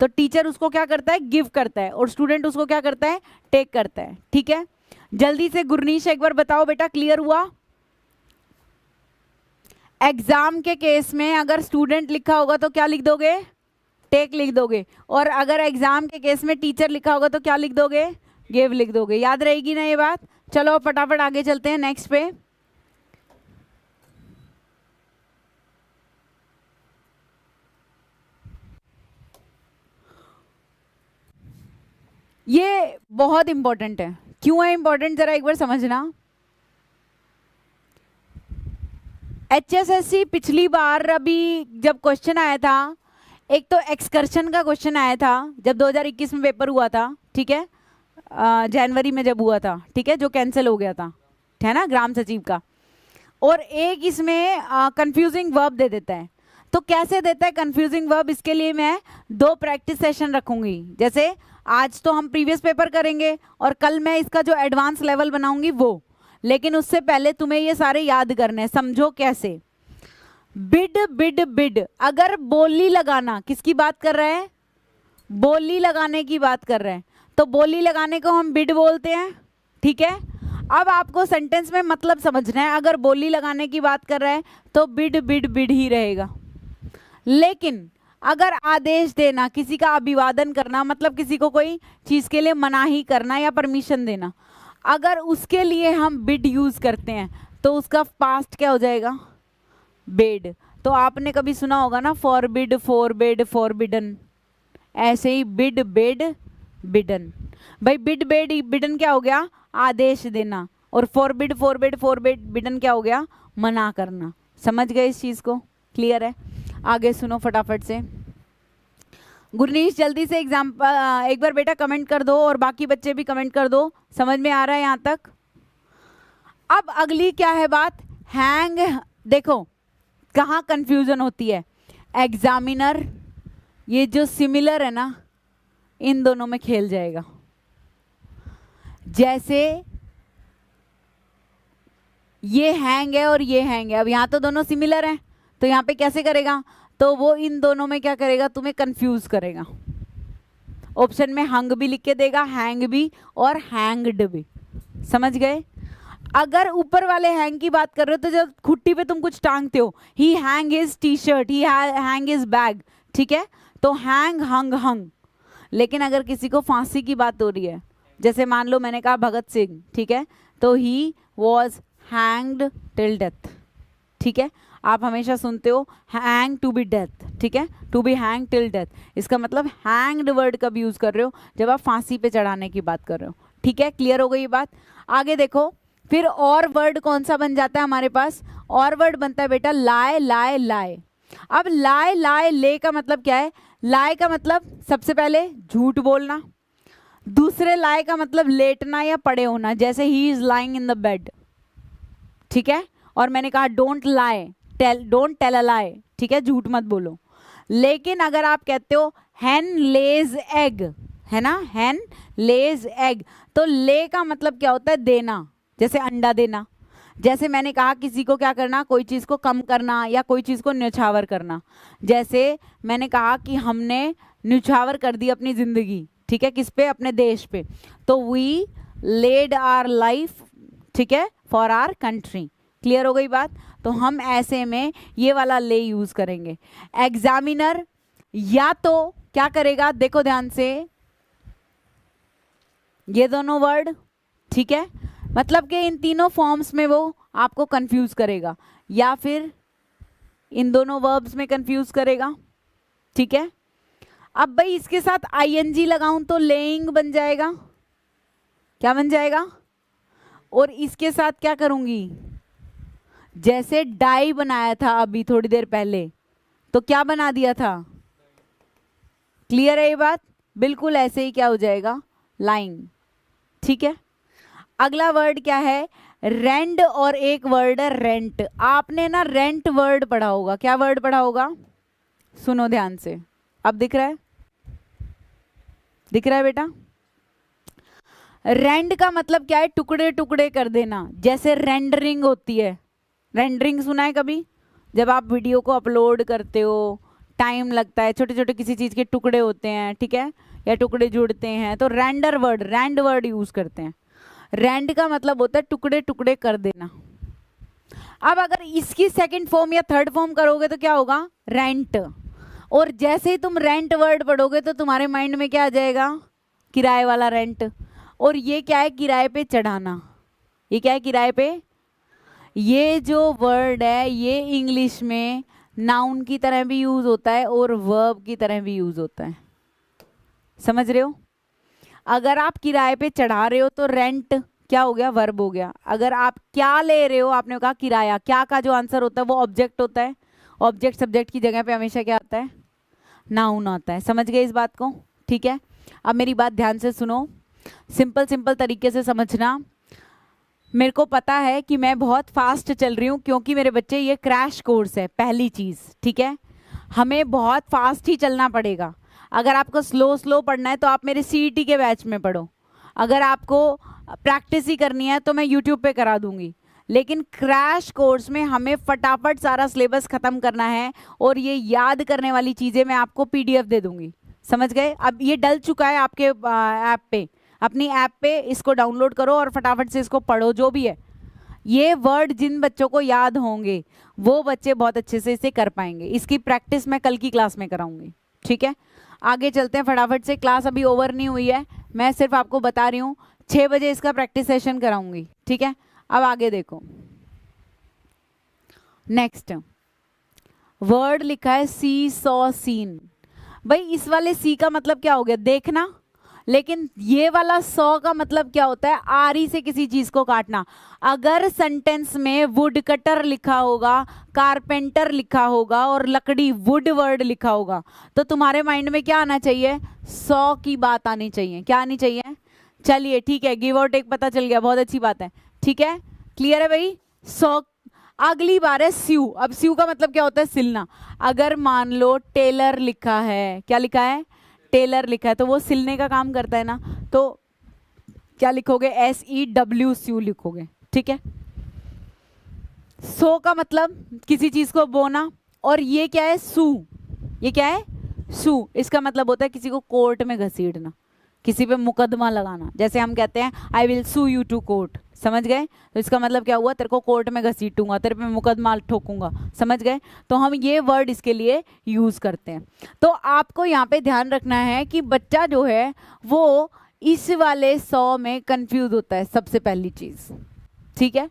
तो टीचर उसको क्या करता है? गिव करता है, और स्टूडेंट उसको क्या करता है? टेक करता है। ठीक है? जल्दी से गुरनीश एक बार बताओ बेटा, क्लियर हुआ? एग्जाम के केस में अगर स्टूडेंट लिखा होगा तो क्या लिख दोगे? टेक लिख दोगे। और अगर एग्जाम के केस में टीचर लिखा होगा तो क्या लिख दोगे? गिव लिख दोगे। याद रहेगी ना ये बात? चलो फटाफट आगे चलते हैं नेक्स्ट पे। ये बहुत इंपॉर्टेंट है। क्यों है इंपॉर्टेंट? जरा एक बार समझना। HSSC पिछली बार अभी जब क्वेश्चन आया था, एक तो एक्सकर्शन का क्वेश्चन आया था जब 2021 में पेपर हुआ था, ठीक है, जनवरी में जब हुआ था, ठीक है, जो कैंसिल हो गया था, है ना, ग्राम सचिव का। और एक इसमें कंफ्यूजिंग वर्ब दे देता है। तो कैसे देता है कंफ्यूजिंग वर्ब? इसके लिए मैं 2 प्रैक्टिस सेशन रखूंगी। जैसे आज तो हम प्रीवियस पेपर करेंगे और कल मैं इसका जो एडवांस लेवल बनाऊंगी वो, लेकिन उससे पहले तुम्हें ये सारे याद करने हैं। समझो कैसे। बिड बिड बिड, अगर बोली लगाना, किसकी बात कर रहे हैं? बोली लगाने की बात कर रहे हैं, तो बोली लगाने को हम बिड बोलते हैं। ठीक है? अब आपको सेंटेंस में मतलब समझना है। अगर बोली लगाने की बात कर रहे हैं तो बिड बिड बिड ही रहेगा। लेकिन अगर आदेश देना, किसी का अभिवादन करना, मतलब किसी को कोई चीज के लिए मनाही करना या परमिशन देना, अगर उसके लिए हम बिड यूज करते हैं तो उसका पास्ट क्या हो जाएगा? बेड। तो आपने कभी सुना होगा ना, फॉरबिड, फॉरबिड, फॉरबिडन, ऐसे ही बिड, बेड, बिडन। भाई बिड, बेड, बिडन क्या हो गया? आदेश देना। और फॉरबिड, फॉरबिड, फॉरबिड, बिडन क्या हो गया? मना करना। समझ गए इस चीज को? क्लियर है? आगे सुनो फटाफट से। गुरनीश जल्दी से एग्जाम्पल एक बार बेटा कमेंट कर दो, और बाकी बच्चे भी कमेंट कर दो। समझ में आ रहा है यहाँ तक? अब अगली क्या है बात? हैंग। देखो कहाँ कंफ्यूजन होती है। एग्जामिनर, ये जो सिमिलर है ना, इन दोनों में खेल जाएगा। जैसे ये हैंग है और ये हैंग है, अब यहाँ तो दोनों सिमिलर हैं, तो यहाँ पे कैसे करेगा? तो वो इन दोनों में क्या करेगा? तुम्हें कंफ्यूज करेगा। ऑप्शन में हंग भी लिख के देगा, हैंग भी और हैंग्ड भी। समझ गए? अगर ऊपर वाले हैंग की बात कर रहे हो तो जब खुट्टी पे तुम कुछ टांगते हो, ही हैंग हिज टी शर्ट, ही हैंग हिज बैग, ठीक है, तो हैंग, हंग, हंग। लेकिन अगर किसी को फांसी की बात हो रही है, जैसे मान लो मैंने कहा भगत सिंह, ठीक है, तो he was hanged till death. ठीक है? आप हमेशा सुनते हो हैंग टू बी डेथ, ठीक है, to be hang till death. इसका मतलब हैंग्ड वर्ड कब यूज कर रहे हो? जब आप फांसी पे चढ़ाने की बात कर रहे हो। ठीक है? क्लियर हो गई ये बात? आगे देखो, फिर और वर्ड कौन सा बन जाता है हमारे पास? और वर्ड बनता है बेटा लाए, लाए, लाए। अब लाए, लाए, ले का मतलब क्या है? लाए का मतलब सबसे पहले झूठ बोलना, दूसरे lie का मतलब लेटना या पड़े होना, जैसे he is lying in the bed, ठीक है। और मैंने कहा don't lie, don't tell a lie, ठीक है, झूठ मत बोलो। लेकिन अगर आप कहते हो hen lays egg, है ना, hen lays egg, तो ले का मतलब क्या होता है, देना, जैसे अंडा देना। जैसे मैंने कहा किसी को क्या करना, कोई चीज़ को कम करना या कोई चीज़ को न्यौछावर करना। जैसे मैंने कहा कि हमने न्यौछावर कर दी अपनी ज़िंदगी, ठीक है, किस पे, अपने देश पे। तो वी लेड आर लाइफ, ठीक है, फॉर आर कंट्री। क्लियर हो गई बात। तो हम ऐसे में ये वाला ले यूज़ करेंगे। एग्जामिनर या तो क्या करेगा, देखो ध्यान से, ये दोनों वर्ड, ठीक है, मतलब कि इन तीनों फॉर्म्स में वो आपको कंफ्यूज करेगा, या फिर इन दोनों वर्ब्स में कंफ्यूज करेगा, ठीक है। अब भाई इसके साथ आईएनजी लगाऊं तो लेइंग बन जाएगा, क्या बन जाएगा, और इसके साथ क्या करूंगी, जैसे डाई बनाया था अभी थोड़ी देर पहले, तो क्या बना दिया था, क्लियर है ये बात, बिल्कुल ऐसे ही क्या हो जाएगा, लाइंग, ठीक है। अगला वर्ड क्या है, रेंट, और एक वर्ड है रेंट। आपने ना रेंट वर्ड पढ़ा होगा, क्या वर्ड पढ़ा होगा, सुनो ध्यान से, अब दिख रहा है, दिख रहा है बेटा। रेंट का मतलब क्या है, टुकड़े टुकड़े कर देना, जैसे रेंडरिंग होती है। रेंडरिंग सुना है कभी, जब आप वीडियो को अपलोड करते हो, टाइम लगता है, छोटे छोटे किसी चीज़ के टुकड़े होते हैं, ठीक है, या टुकड़े जुड़ते हैं, तो render word, rend word use करते हैं। रेंड का मतलब होता है टुकड़े टुकड़े कर देना। अब अगर इसकी सेकंड फॉर्म या थर्ड फॉर्म करोगे तो क्या होगा, रेंट। और जैसे ही तुम रेंट वर्ड पढ़ोगे तो तुम्हारे माइंड में क्या आ जाएगा, किराए वाला रेंट। और ये क्या है, किराए पे चढ़ाना, ये क्या है, किराए पे। ये जो वर्ड है ये इंग्लिश में नाउन की तरह भी यूज होता है और वर्ब की तरह भी यूज होता है, समझ रहे हो। अगर आप किराए पे चढ़ा रहे हो तो रेंट क्या हो गया, वर्ब हो गया। अगर आप क्या ले रहे हो, आपने कहा किराया, क्या का जो आंसर होता है वो ऑब्जेक्ट होता है, ऑब्जेक्ट सब्जेक्ट की जगह पे हमेशा क्या आता है, नाउन आता है। समझ गए इस बात को, ठीक है। अब मेरी बात ध्यान से सुनो, सिंपल सिंपल तरीके से समझना। मेरे को पता है कि मैं बहुत फास्ट चल रही हूँ क्योंकि मेरे बच्चे ये क्रैश कोर्स है, पहली चीज़, ठीक है, हमें बहुत फास्ट ही चलना पड़ेगा। अगर आपको स्लो स्लो पढ़ना है तो आप मेरे सीईटी के बैच में पढ़ो, अगर आपको प्रैक्टिस ही करनी है तो मैं यूट्यूब पे करा दूंगी, लेकिन क्रैश कोर्स में हमें फटाफट सारा सिलेबस ख़त्म करना है और ये याद करने वाली चीज़ें मैं आपको पीडीएफ दे दूंगी, समझ गए। अब ये डल चुका है आपके ऐप पे, अपनी ऐप पे इसको डाउनलोड करो और फटाफट से इसको पढ़ो। जो भी है ये वर्ड जिन बच्चों को याद होंगे वो बच्चे बहुत अच्छे से इसे कर पाएंगे। इसकी प्रैक्टिस मैं कल की क्लास में कराऊंगी, ठीक है। आगे चलते हैं फटाफट से, क्लास अभी ओवर नहीं हुई है, मैं सिर्फ आपको बता रही हूँ 6 बजे इसका प्रैक्टिस सेशन कराऊंगी, ठीक है। अब आगे देखो, नेक्स्ट वर्ड लिखा है सी सॉ सीन। भाई इस वाले सी का मतलब क्या हो गया, देखना, लेकिन ये वाला सॉ का मतलब क्या होता है, आरी से किसी चीज को काटना। अगर सेंटेंस में वुड कटर लिखा होगा, कारपेंटर लिखा होगा और लकड़ी वुड वर्ड लिखा होगा तो तुम्हारे माइंड में क्या आना चाहिए, सॉ की बात आनी चाहिए। क्या आनी चाहिए, चलिए ठीक है, गिव और टेक पता चल गया, बहुत अच्छी बात है, ठीक है, क्लियर है भाई। सॉ, अगली बार है स्यू। अब स्यू का मतलब क्या होता है, सिलना। अगर मान लो टेलर लिखा है, क्या लिखा है, टेलर लिखा है, तो वो सिलने का काम करता है ना, तो क्या लिखोगे, SEW स्यू लिखोगे, ठीक है। सो का मतलब किसी चीज को बोना, और ये क्या है, सू, ये क्या है, सू, इसका मतलब होता है किसी को कोर्ट में घसीटना, किसी पे मुकदमा लगाना। जैसे हम कहते हैं I will sue you to court, समझ गए, तो इसका मतलब क्या हुआ, तेरे को कोर्ट में घसीटूंगा, तेरे पे मुकदमा ठोकूंगा, समझ गए। तो हम ये वर्ड इसके लिए यूज करते हैं। तो आपको यहाँ पे ध्यान रखना है कि बच्चा जो है वो इस वाले सॉ में कंफ्यूज होता है, सबसे पहली चीज, ठीक है।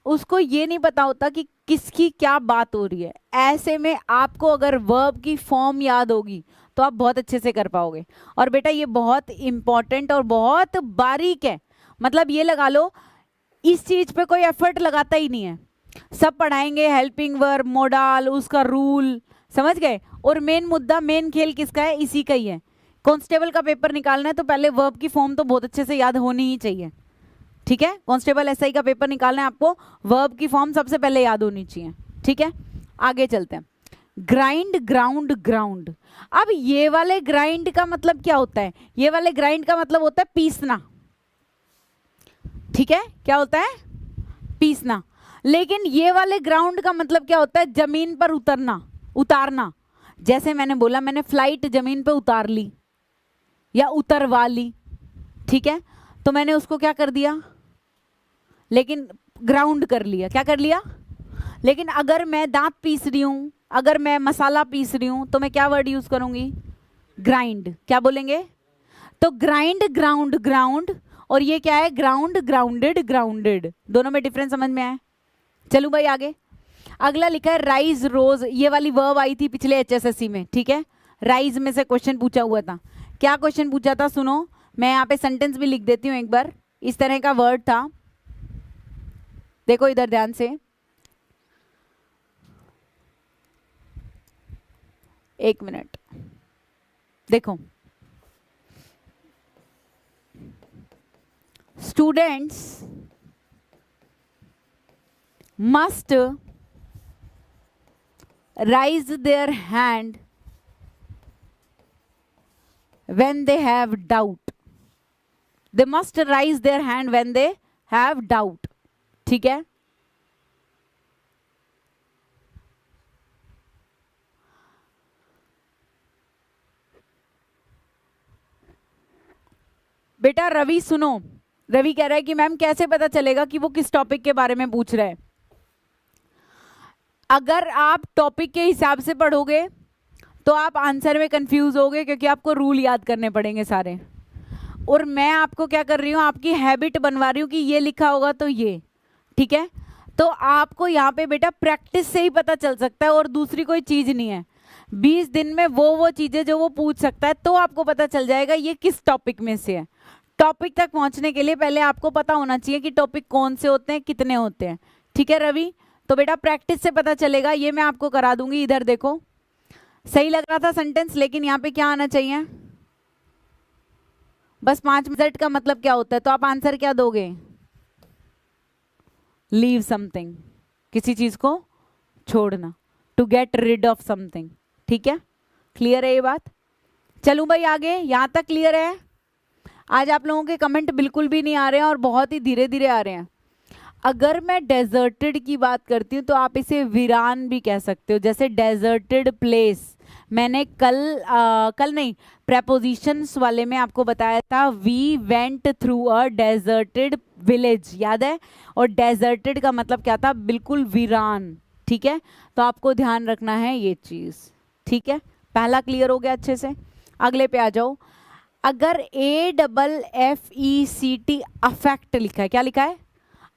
उसको ये नहीं पता होता कि किसकी क्या बात हो रही है। ऐसे में आपको अगर वर्ब की फॉर्म याद होगी तो आप बहुत अच्छे से कर पाओगे। और बेटा ये बहुत इंपॉर्टेंट और बहुत बारीक है, मतलब ये लगा लो इस चीज पे कोई एफर्ट लगाता ही नहीं है, सब पढ़ाएंगे हेल्पिंग वर्ब, मोडाल, उसका रूल, समझ गए। और मेन मुद्दा, मेन खेल किसका है, इसी का ही है कांस्टेबल का पेपर निकालना है तो पहले वर्ब की फॉर्म तो बहुत अच्छे से याद होनी ही चाहिए, ठीक है। कांस्टेबल एसआई का पेपर निकालना है आपको, वर्ब की फॉर्म सबसे पहले याद होनी चाहिए, ठीक है। आगे चलते हैं, ग्राइंड, ग्राउंड, ग्राउंड। अब ये वाले ग्राइंड का मतलब क्या होता है? ये वाले ग्राइंड का मतलब होता है पीसना, ठीक है। क्या होता है? पीसना। लेकिन ये वाले ग्राउंड का मतलब क्या होता है? जमीन पर उतरना, उतारना। जैसे मैंने बोला, मैंने फ्लाइट जमीन पे उतार ली या उतरवा ली, ठीक है, तो मैंने उसको क्या कर दिया? लेकिन ग्राउंड कर लिया। क्या कर लिया? लेकिन अगर मैं दांत पीस रही हूं, अगर मैं मसाला पीस रही हूं, तो मैं क्या वर्ड यूज करूंगी? ग्राइंड। क्या बोलेंगे? तो ग्राइंड, ग्राउंड, ग्राउंड, और ये क्या है? Ground, grounded, grounded. दोनों में डिफरेंस समझ में आया? चलूं भाई आगे। अगला लिखा है राइज, रोज। ये वाली वर्ब आई थी पिछले एचएसएससी में, ठीक है। राइज में से क्वेश्चन पूछा हुआ था। क्या क्वेश्चन पूछा था? सुनो, मैं यहाँ पे सेंटेंस भी लिख देती हूँ एक बार। इस तरह का वर्ड था, देखो इधर ध्यान से, एक मिनट देखो। Students must raise their hand when they have doubt. They must raise their hand when they have doubt, ठीक है। बेटा रवि सुनो, रवि कह रहा है कि मैम कैसे पता चलेगा कि वो किस टॉपिक के बारे में पूछ रहा है? अगर आप टॉपिक के हिसाब से पढ़ोगे तो आप आंसर में कंफ्यूज होगे, क्योंकि आपको रूल याद करने पड़ेंगे सारे। और मैं आपको क्या कर रही हूँ? आपकी हैबिट बनवा रही हूँ कि ये लिखा होगा तो ये, ठीक है। तो आपको यहाँ पे बेटा प्रैक्टिस से ही पता चल सकता है, और दूसरी कोई चीज़ नहीं है। 20 दिन में वो चीज़ें जो वो पूछ सकता है, तो आपको पता चल जाएगा ये किस टॉपिक में से है। टॉपिक तक पहुँचने के लिए पहले आपको पता होना चाहिए कि टॉपिक कौन से होते हैं, कितने होते हैं, ठीक है रवि। तो बेटा प्रैक्टिस से पता चलेगा, ये मैं आपको करा दूंगी। इधर देखो, सही लग रहा था सेंटेंस, लेकिन यहाँ पे क्या आना चाहिए? बस 5 मिनट का मतलब क्या होता है? तो आप आंसर क्या दोगे? लीव समथिंग, किसी चीज को छोड़ना, to get rid of something, ठीक है। क्लियर है ये बात? चलूं भाई आगे, यहां तक क्लियर है? आज आप लोगों के कमेंट बिल्कुल भी नहीं आ रहे हैं और बहुत ही धीरे धीरे आ रहे हैं। अगर मैं डेजर्टेड की बात करती हूँ तो आप इसे वीरान भी कह सकते हो, जैसे डेजर्टेड प्लेस। मैंने कल नहीं, प्रेपोजिशंस वाले में आपको बताया था, we went through a deserted village, याद है? और डेजर्टेड का मतलब क्या था? बिल्कुल वीरान, ठीक है। तो आपको ध्यान रखना है ये चीज़, ठीक है। पहला क्लियर हो गया अच्छे से। अगले पे आ जाओ। अगर AFFECT अफेक्ट लिखा है, क्या लिखा है?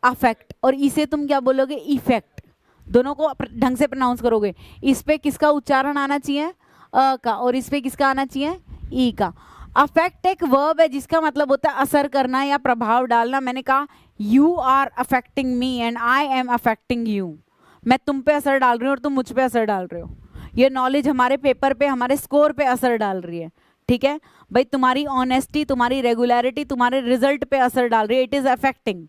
अफेक्ट, और इसे तुम क्या बोलोगे? इफेक्ट। दोनों को ढंग से प्रोनाउंस करोगे। इस पे किसका उच्चारण आना चाहिए? अ का, और इस पे किसका आना चाहिए? ई का। अफेक्ट एक वर्ब है जिसका मतलब होता है असर करना या प्रभाव डालना। मैंने कहा you are affecting me and I am affecting you. मैं तुम पे असर डाल रही हूँ और तुम मुझ पे असर डाल रहे हो। ये नॉलेज हमारे पेपर पे, हमारे स्कोर पे असर डाल रही है, ठीक है भाई। तुम्हारी ऑनेस्टी, तुम्हारी रेगुलरिटी तुम्हारे रिजल्ट पे असर डाल रही है। It is affecting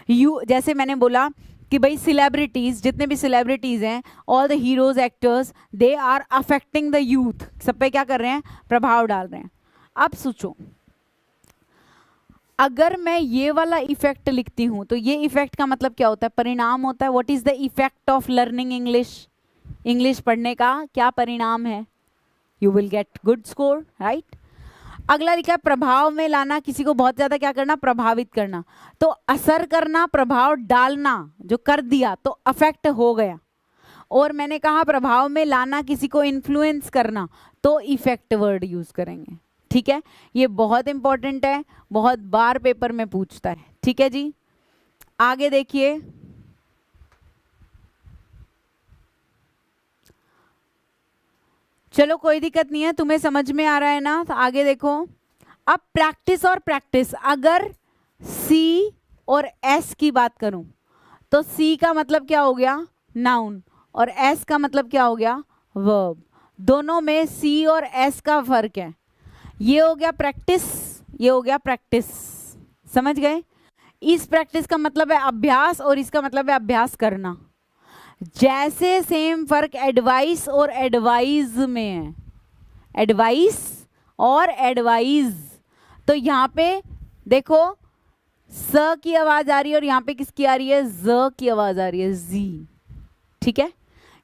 you. जैसे मैंने बोला कि भाई सेलिब्रिटीज, जितने भी सेलिब्रिटीज हैं, all the heroes, actors, they are affecting the youth. सब पे क्या कर रहे हैं? प्रभाव डाल रहे हैं। अब सोचो, अगर मैं ये वाला इफेक्ट लिखती हूं तो ये इफेक्ट का मतलब क्या होता है? परिणाम होता है। What is the effect of learning English? English पढ़ने का क्या परिणाम है? You will get good score, right. अगला लिखा है प्रभाव में लाना, किसी को बहुत ज्यादा क्या करना? प्रभावित करना। तो असर करना, प्रभाव डालना, जो कर दिया तो अफेक्ट हो गया। और मैंने कहा प्रभाव में लाना, किसी को इन्फ्लुएंस करना, तो इफेक्ट वर्ड यूज करेंगे, ठीक है। ये बहुत इंपॉर्टेंट है, बहुत बार पेपर में पूछता है, ठीक है जी। आगे देखिए, चलो कोई दिक्कत नहीं है, तुम्हें समझ में आ रहा है ना? तो आगे देखो। अब प्रैक्टिस और प्रैक्टिस। अगर सी और एस की बात करूं तो सी का मतलब क्या हो गया? नाउन, और एस का मतलब क्या हो गया? वर्ब। दोनों में सी और एस का फर्क है। ये हो गया प्रैक्टिस, ये हो गया प्रैक्टिस, समझ गए। इस प्रैक्टिस का मतलब है अभ्यास और इसका मतलब है अभ्यास करना। जैसे सेम फर्क एडवाइस और एडवाइज में है, एडवाइस और एडवाइज। तो यहाँ पे देखो स की आवाज आ रही है और यहाँ पे किसकी आ रही है, ज की आवाज आ रही है, जी, ठीक है।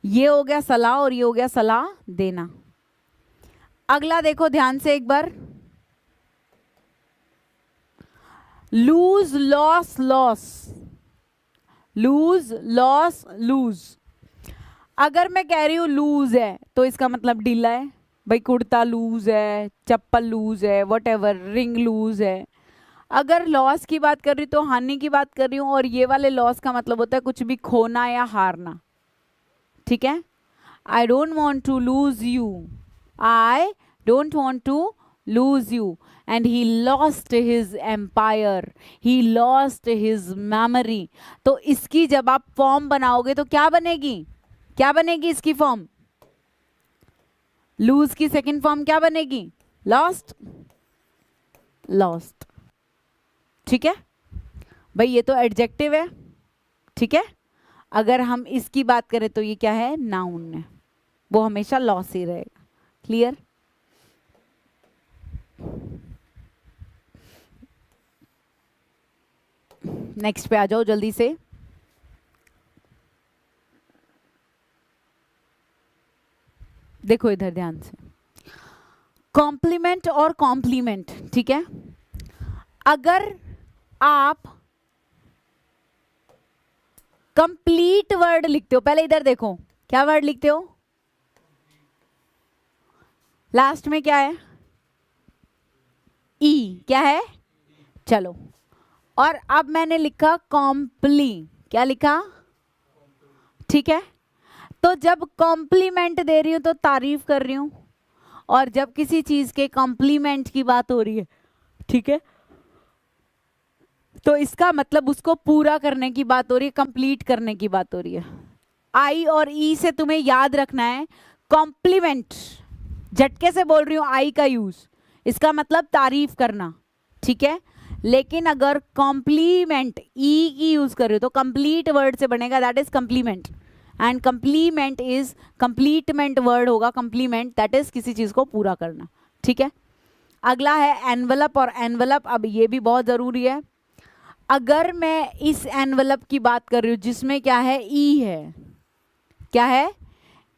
ये हो गया सलाह और ये हो गया सलाह देना। अगला देखो ध्यान से एक बार, lose loss loss, lose loss lose. अगर मैं कह रही हूं लूज है तो इसका मतलब ढीला है, भाई कुर्ता लूज है, चप्पल लूज है, वॉटेवर, रिंग लूज है। अगर लॉस की बात कर रही हूँ तो हानि की बात कर रही हूँ, और ये वाले लॉस का मतलब होता है कुछ भी खोना या हारना, ठीक है। I don't want to lose you, I don't want to lose you, and he lost his empire, he lost his memory। तो इसकी जब आप फॉर्म बनाओगे तो क्या बनेगी, क्या बनेगी इसकी फॉर्म, लूज की सेकंड फॉर्म क्या बनेगी, लॉस्ट, लॉस्ट, ठीक है भाई। ये तो एडजेक्टिव है, ठीक है। अगर हम इसकी बात करें तो ये क्या है, नाउन है, वो हमेशा लॉस ही रहेगा। क्लियर। नेक्स्ट पे आ जाओ जल्दी से। देखो इधर ध्यान से, कॉम्प्लीमेंट और कॉम्प्लीमेंट, ठीक है। अगर आप कंप्लीट वर्ड लिखते हो, पहले इधर देखो क्या वर्ड लिखते हो, लास्ट में क्या है, ई, क्या है, चलो। और अब मैंने लिखा कॉम्प्ली, क्या लिखा, ठीक है। तो जब कॉम्प्लीमेंट दे रही हूं तो तारीफ कर रही हूं, और जब किसी चीज के कॉम्प्लीमेंट की बात हो रही है, ठीक है, तो इसका मतलब उसको पूरा करने की बात हो रही है, कंप्लीट करने की बात हो रही है। आई और ई से तुम्हें याद रखना है, कॉम्प्लीमेंट झटके से बोल रही हूं, आई का यूज, इसका मतलब तारीफ करना, ठीक है। लेकिन अगर कॉम्प्लीमेंट ई की यूज कर रहे हो तो कंप्लीट वर्ड से बनेगा, that is complement, and complement is complement word होगा, कंप्लीमेंट दैट इज किसी चीज को पूरा करना, ठीक है। अगला है एनवलप, और एनवलप अब ये भी बहुत जरूरी है। अगर मैं इस एनवलप की बात कर रही हूं जिसमें क्या है, ई है, क्या है,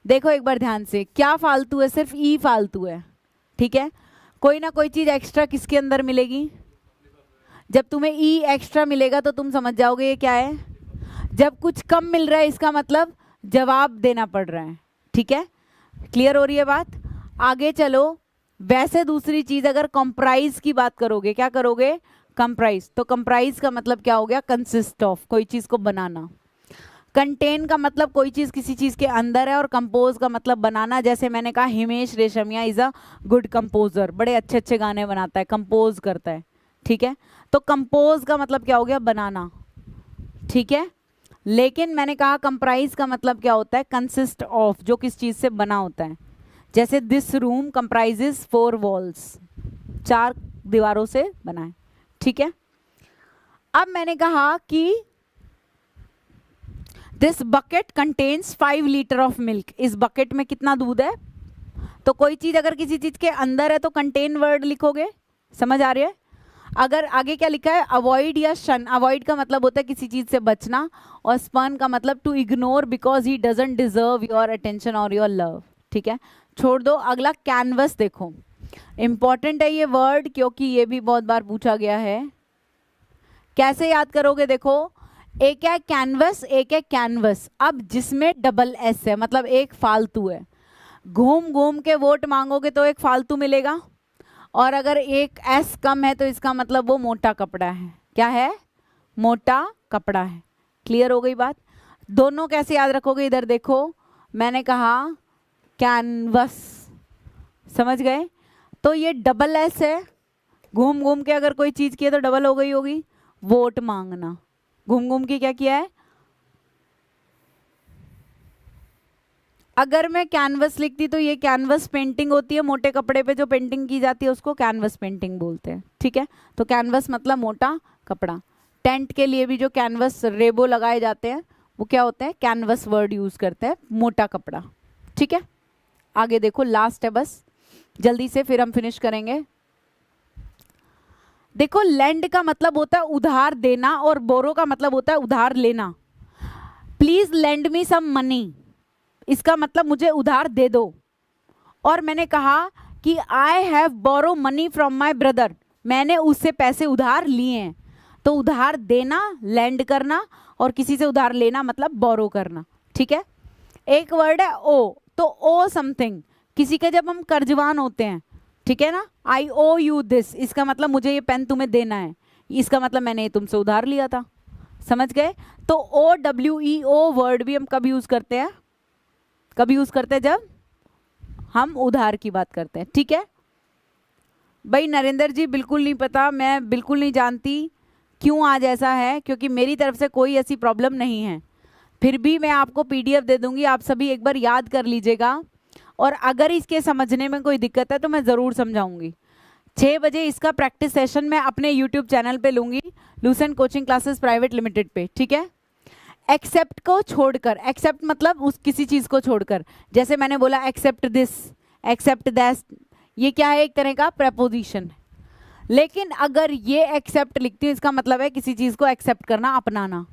देखो एक बार ध्यान से, क्या फालतू है, सिर्फ ई फालतू है, ठीक है। कोई ना कोई चीज एक्स्ट्रा किसके अंदर मिलेगी, जब तुम्हें ई एक्स्ट्रा मिलेगा तो तुम समझ जाओगे ये क्या है। जब कुछ कम मिल रहा है इसका मतलब जवाब देना पड़ रहा है, ठीक है। क्लियर हो रही है बात। आगे चलो। वैसे दूसरी चीज, अगर कंप्राइज की बात करोगे, क्या करोगे, कंप्राइज, तो कंप्राइज का मतलब क्या हो गया, कंसिस्ट ऑफ, कोई चीज को बनाना। कंटेन का मतलब कोई चीज किसी चीज के अंदर है, और कंपोज का मतलब बनाना। जैसे मैंने कहा Himesh Reshammiya is a good composer, बड़े अच्छे अच्छे गाने बनाता है, कंपोज करता है, ठीक है। तो कंपोज का मतलब क्या हो गया, बनाना, ठीक है। लेकिन मैंने कहा कंप्राइज का मतलब क्या होता है, कंसिस्ट ऑफ, जो किस चीज से बना होता है। जैसे दिस रूम कंप्राइजेस 4 वॉल्स, 4 दीवारों से बना है, ठीक है। अब मैंने कहा कि this bucket contains 5 litre of milk, इस बकेट में कितना दूध है। तो कोई चीज अगर किसी चीज के अंदर है तो कंटेन वर्ड लिखोगे, समझ आ रही है। अगर आगे क्या लिखा है, अवॉइड या शन, अवॉइड का मतलब होता है किसी चीज से बचना, और स्पन का मतलब to ignore because he doesn't deserve your attention और योर लव, ठीक है, छोड़ दो। अगला कैनवस, देखो इंपॉर्टेंट है ये वर्ड क्योंकि ये भी बहुत बार पूछा गया है। कैसे याद करोगे, देखो एक है कैनवस, एक है कैनवस। अब जिसमें डबल एस है मतलब एक फालतू है, घूम घूम के वोट मांगोगे तो एक फालतू मिलेगा, और अगर एक एस कम है तो इसका मतलब वो मोटा कपड़ा है, क्या है, मोटा कपड़ा है। क्लियर हो गई बात। दोनों कैसे याद रखोगे, इधर देखो मैंने कहा कैनवस, समझ गए। तो ये डबल एस है, घूम घूम के अगर कोई चीज की है तो डबल हो गई होगी, वोट मांगना, घूम घूम के क्या किया है। अगर मैं कैनवस लिखती तो ये कैनवस पेंटिंग होती है, मोटे कपड़े पे जो पेंटिंग की जाती है उसको कैनवस पेंटिंग बोलते हैं, ठीक है। तो कैनवस मतलब मोटा कपड़ा। टेंट के लिए भी जो कैनवस रेबो लगाए जाते हैं वो क्या होते हैं, कैनवस वर्ड यूज करते हैं, मोटा कपड़ा, ठीक है। आगे देखो, लास्ट है बस, जल्दी से फिर हम फिनिश करेंगे। देखो, लेंड का मतलब होता है उधार देना और बोरो का मतलब होता है उधार लेना। Please lend me some money, इसका मतलब मुझे उधार दे दो। और मैंने कहा कि I have borrow money from my brother, मैंने उससे पैसे उधार लिए हैं। तो उधार देना लेंड करना और किसी से उधार लेना मतलब बोरो करना, ठीक है। एक वर्ड है ओ, तो ओ समथिंग, किसी के जब हम कर्जवान होते हैं, ठीक है ना, आई ओ यू दिस, इसका मतलब मुझे ये पेन तुम्हें देना है, इसका मतलब मैंने ये तुमसे उधार लिया था, समझ गए। तो ओ डब्ल्यू ई ओ वर्ड भी हम कब यूज करते हैं, कब यूज करते हैं, जब हम उधार की बात करते हैं, ठीक है। भाई नरेंद्र जी बिल्कुल नहीं पता, मैं बिल्कुल नहीं जानती क्यों आज ऐसा है, क्योंकि मेरी तरफ से कोई ऐसी प्रॉब्लम नहीं है। फिर भी मैं आपको पीडीएफ दे दूंगी, आप सभी एक बार याद कर लीजिएगा, और अगर इसके समझने में कोई दिक्कत है तो मैं ज़रूर समझाऊंगी। 6 बजे इसका प्रैक्टिस सेशन मैं अपने यूट्यूब चैनल पे लूंगी, Lucent coaching classes private limited पे, ठीक है। एक्सेप्ट को छोड़कर, एक्सेप्ट मतलब उस किसी चीज़ को छोड़कर, जैसे मैंने बोला एक्सेप्ट दिस, एक्सेप्ट दैट, ये क्या है, एक तरह का प्रपोजिशन। लेकिन अगर ये एक्सेप्ट लिखती हूँ इसका मतलब है किसी चीज़ को एक्सेप्ट करना, अपनाना।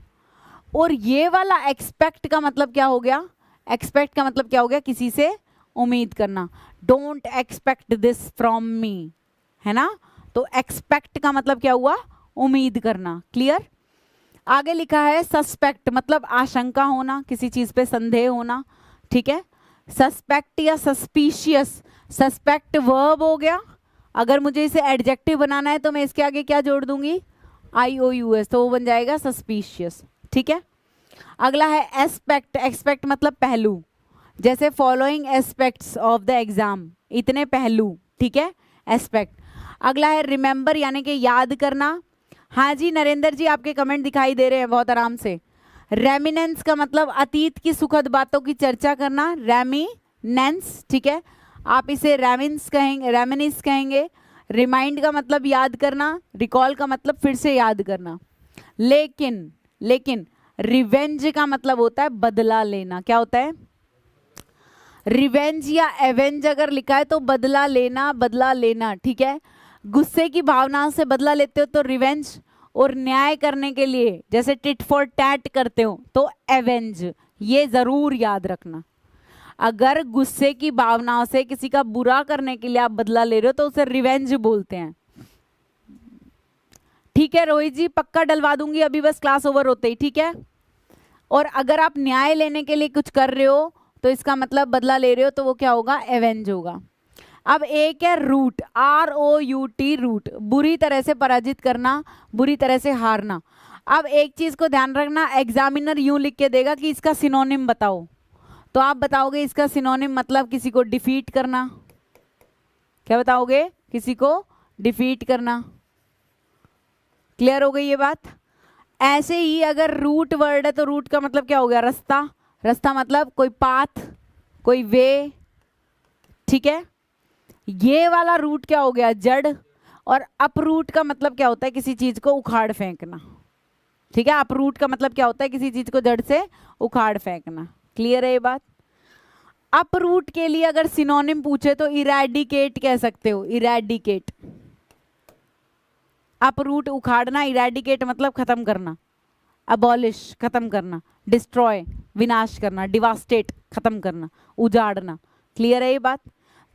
और ये वाला एक्सपेक्ट का मतलब क्या हो गया, एक्सपेक्ट का मतलब क्या हो गया, किसी से उम्मीद करना। Don't expect this from me, है ना। तो एक्सपेक्ट का मतलब क्या हुआ, उम्मीद करना, क्लियर। आगे लिखा है सस्पेक्ट, मतलब आशंका होना, किसी चीज़ पे संदेह होना, ठीक है। सस्पेक्ट या सस्पिशियस, सस्पेक्ट वर्ब हो गया, अगर मुझे इसे एडजेक्टिव बनाना है तो मैं इसके आगे क्या जोड़ दूंगी, आई ओ यू एस, तो वो बन जाएगा सस्पिशियस, ठीक है। अगला है एस्पेक्ट, एक्सपेक्ट मतलब पहलू, जैसे following aspects of the exam, इतने पहलू, ठीक है, एस्पेक्ट। अगला है रिमेंबर, यानी कि याद करना। हाँ जी नरेंद्र जी, आपके कमेंट दिखाई दे रहे हैं बहुत आराम से। रेमिनेंस का मतलब अतीत की सुखद बातों की चर्चा करना, रेमिनेंस, ठीक है। आप इसे रेमिन्स कहेंगे, रेमिनिस कहेंगे। रिमाइंड का मतलब याद करना, रिकॉल का मतलब फिर से याद करना। लेकिन रिवेंज का मतलब होता है बदला लेना। क्या होता है, रिवेंज या एवेंज अगर लिखा है तो बदला लेना, ठीक है। गुस्से की भावना से बदला लेते हो तो रिवेंज, और न्याय करने के लिए जैसे टिट फॉर टैट करते हो तो एवेंज, ये जरूर याद रखना। अगर गुस्से की भावना से किसी का बुरा करने के लिए आप बदला ले रहे हो तो उसे रिवेंज बोलते हैं, ठीक है। रोहित जी पक्का डलवा दूंगी अभी बस क्लास ओवर होते ही, ठीक है। और अगर आप न्याय लेने के लिए कुछ कर रहे हो तो इसका मतलब बदला ले रहे हो तो वो क्या होगा, एवेंज होगा। अब एक है रूट, ROUT, रूट, बुरी तरह से पराजित करना, बुरी तरह से हारना। अब एक चीज को ध्यान रखना, एग्जामिनर यूं लिख के देगा कि इसका सिनोनिम बताओ, तो आप बताओगे इसका सिनोनिम मतलब किसी को डिफीट करना। क्या बताओगे, किसी को डिफीट करना। क्लियर हो गई ये बात। ऐसे ही अगर रूट वर्ड है तो रूट का मतलब क्या हो गया, रास्ता, रास्ता मतलब कोई पाथ, कोई वे, ठीक है। ये वाला रूट क्या हो गया, जड़। और अपरूट का मतलब क्या होता है, किसी चीज को उखाड़ फेंकना, ठीक है। अपरूट का मतलब क्या होता है, किसी चीज को जड़ से उखाड़ फेंकना। क्लियर है ये बात। अपरूट के लिए अगर सिनोनिम पूछे तो इरेडिकेट कह सकते हो, इरेडिकेट। अपरूट उखाड़ना, इरेडिकेट मतलब खत्म करना, अबॉलिश खत्म करना, डिस्ट्रॉय विनाश करना, डिवास्टेट खत्म करना, उजाड़ना। क्लियर है ये बात।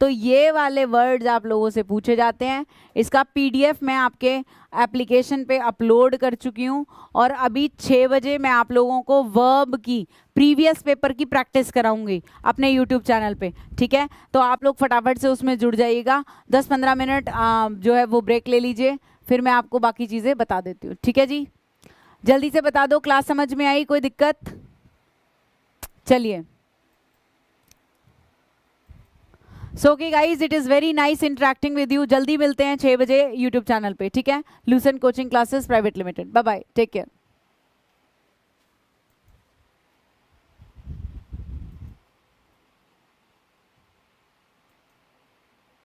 तो ये वाले वर्ड्स आप लोगों से पूछे जाते हैं। इसका पीडीएफ मैं आपके एप्लीकेशन पे अपलोड कर चुकी हूँ, और अभी 6 बजे मैं आप लोगों को वर्ब की प्रीवियस पेपर की प्रैक्टिस कराऊंगी अपने यूट्यूब चैनल पे, ठीक है। तो आप लोग फटाफट से उसमें जुड़ जाइएगा। 10-15 मिनट जो है वो ब्रेक ले लीजिए, फिर मैं आपको बाकी चीज़ें बता देती हूँ, ठीक है जी। जल्दी से बता दो, क्लास समझ में आई, कोई दिक्कत। चलिए, so okay guys, it is very nice interacting with you. जल्दी मिलते हैं 6 बजे यूट्यूब चैनल पे, ठीक है। Lucent coaching classes private limited. Bye bye, take care.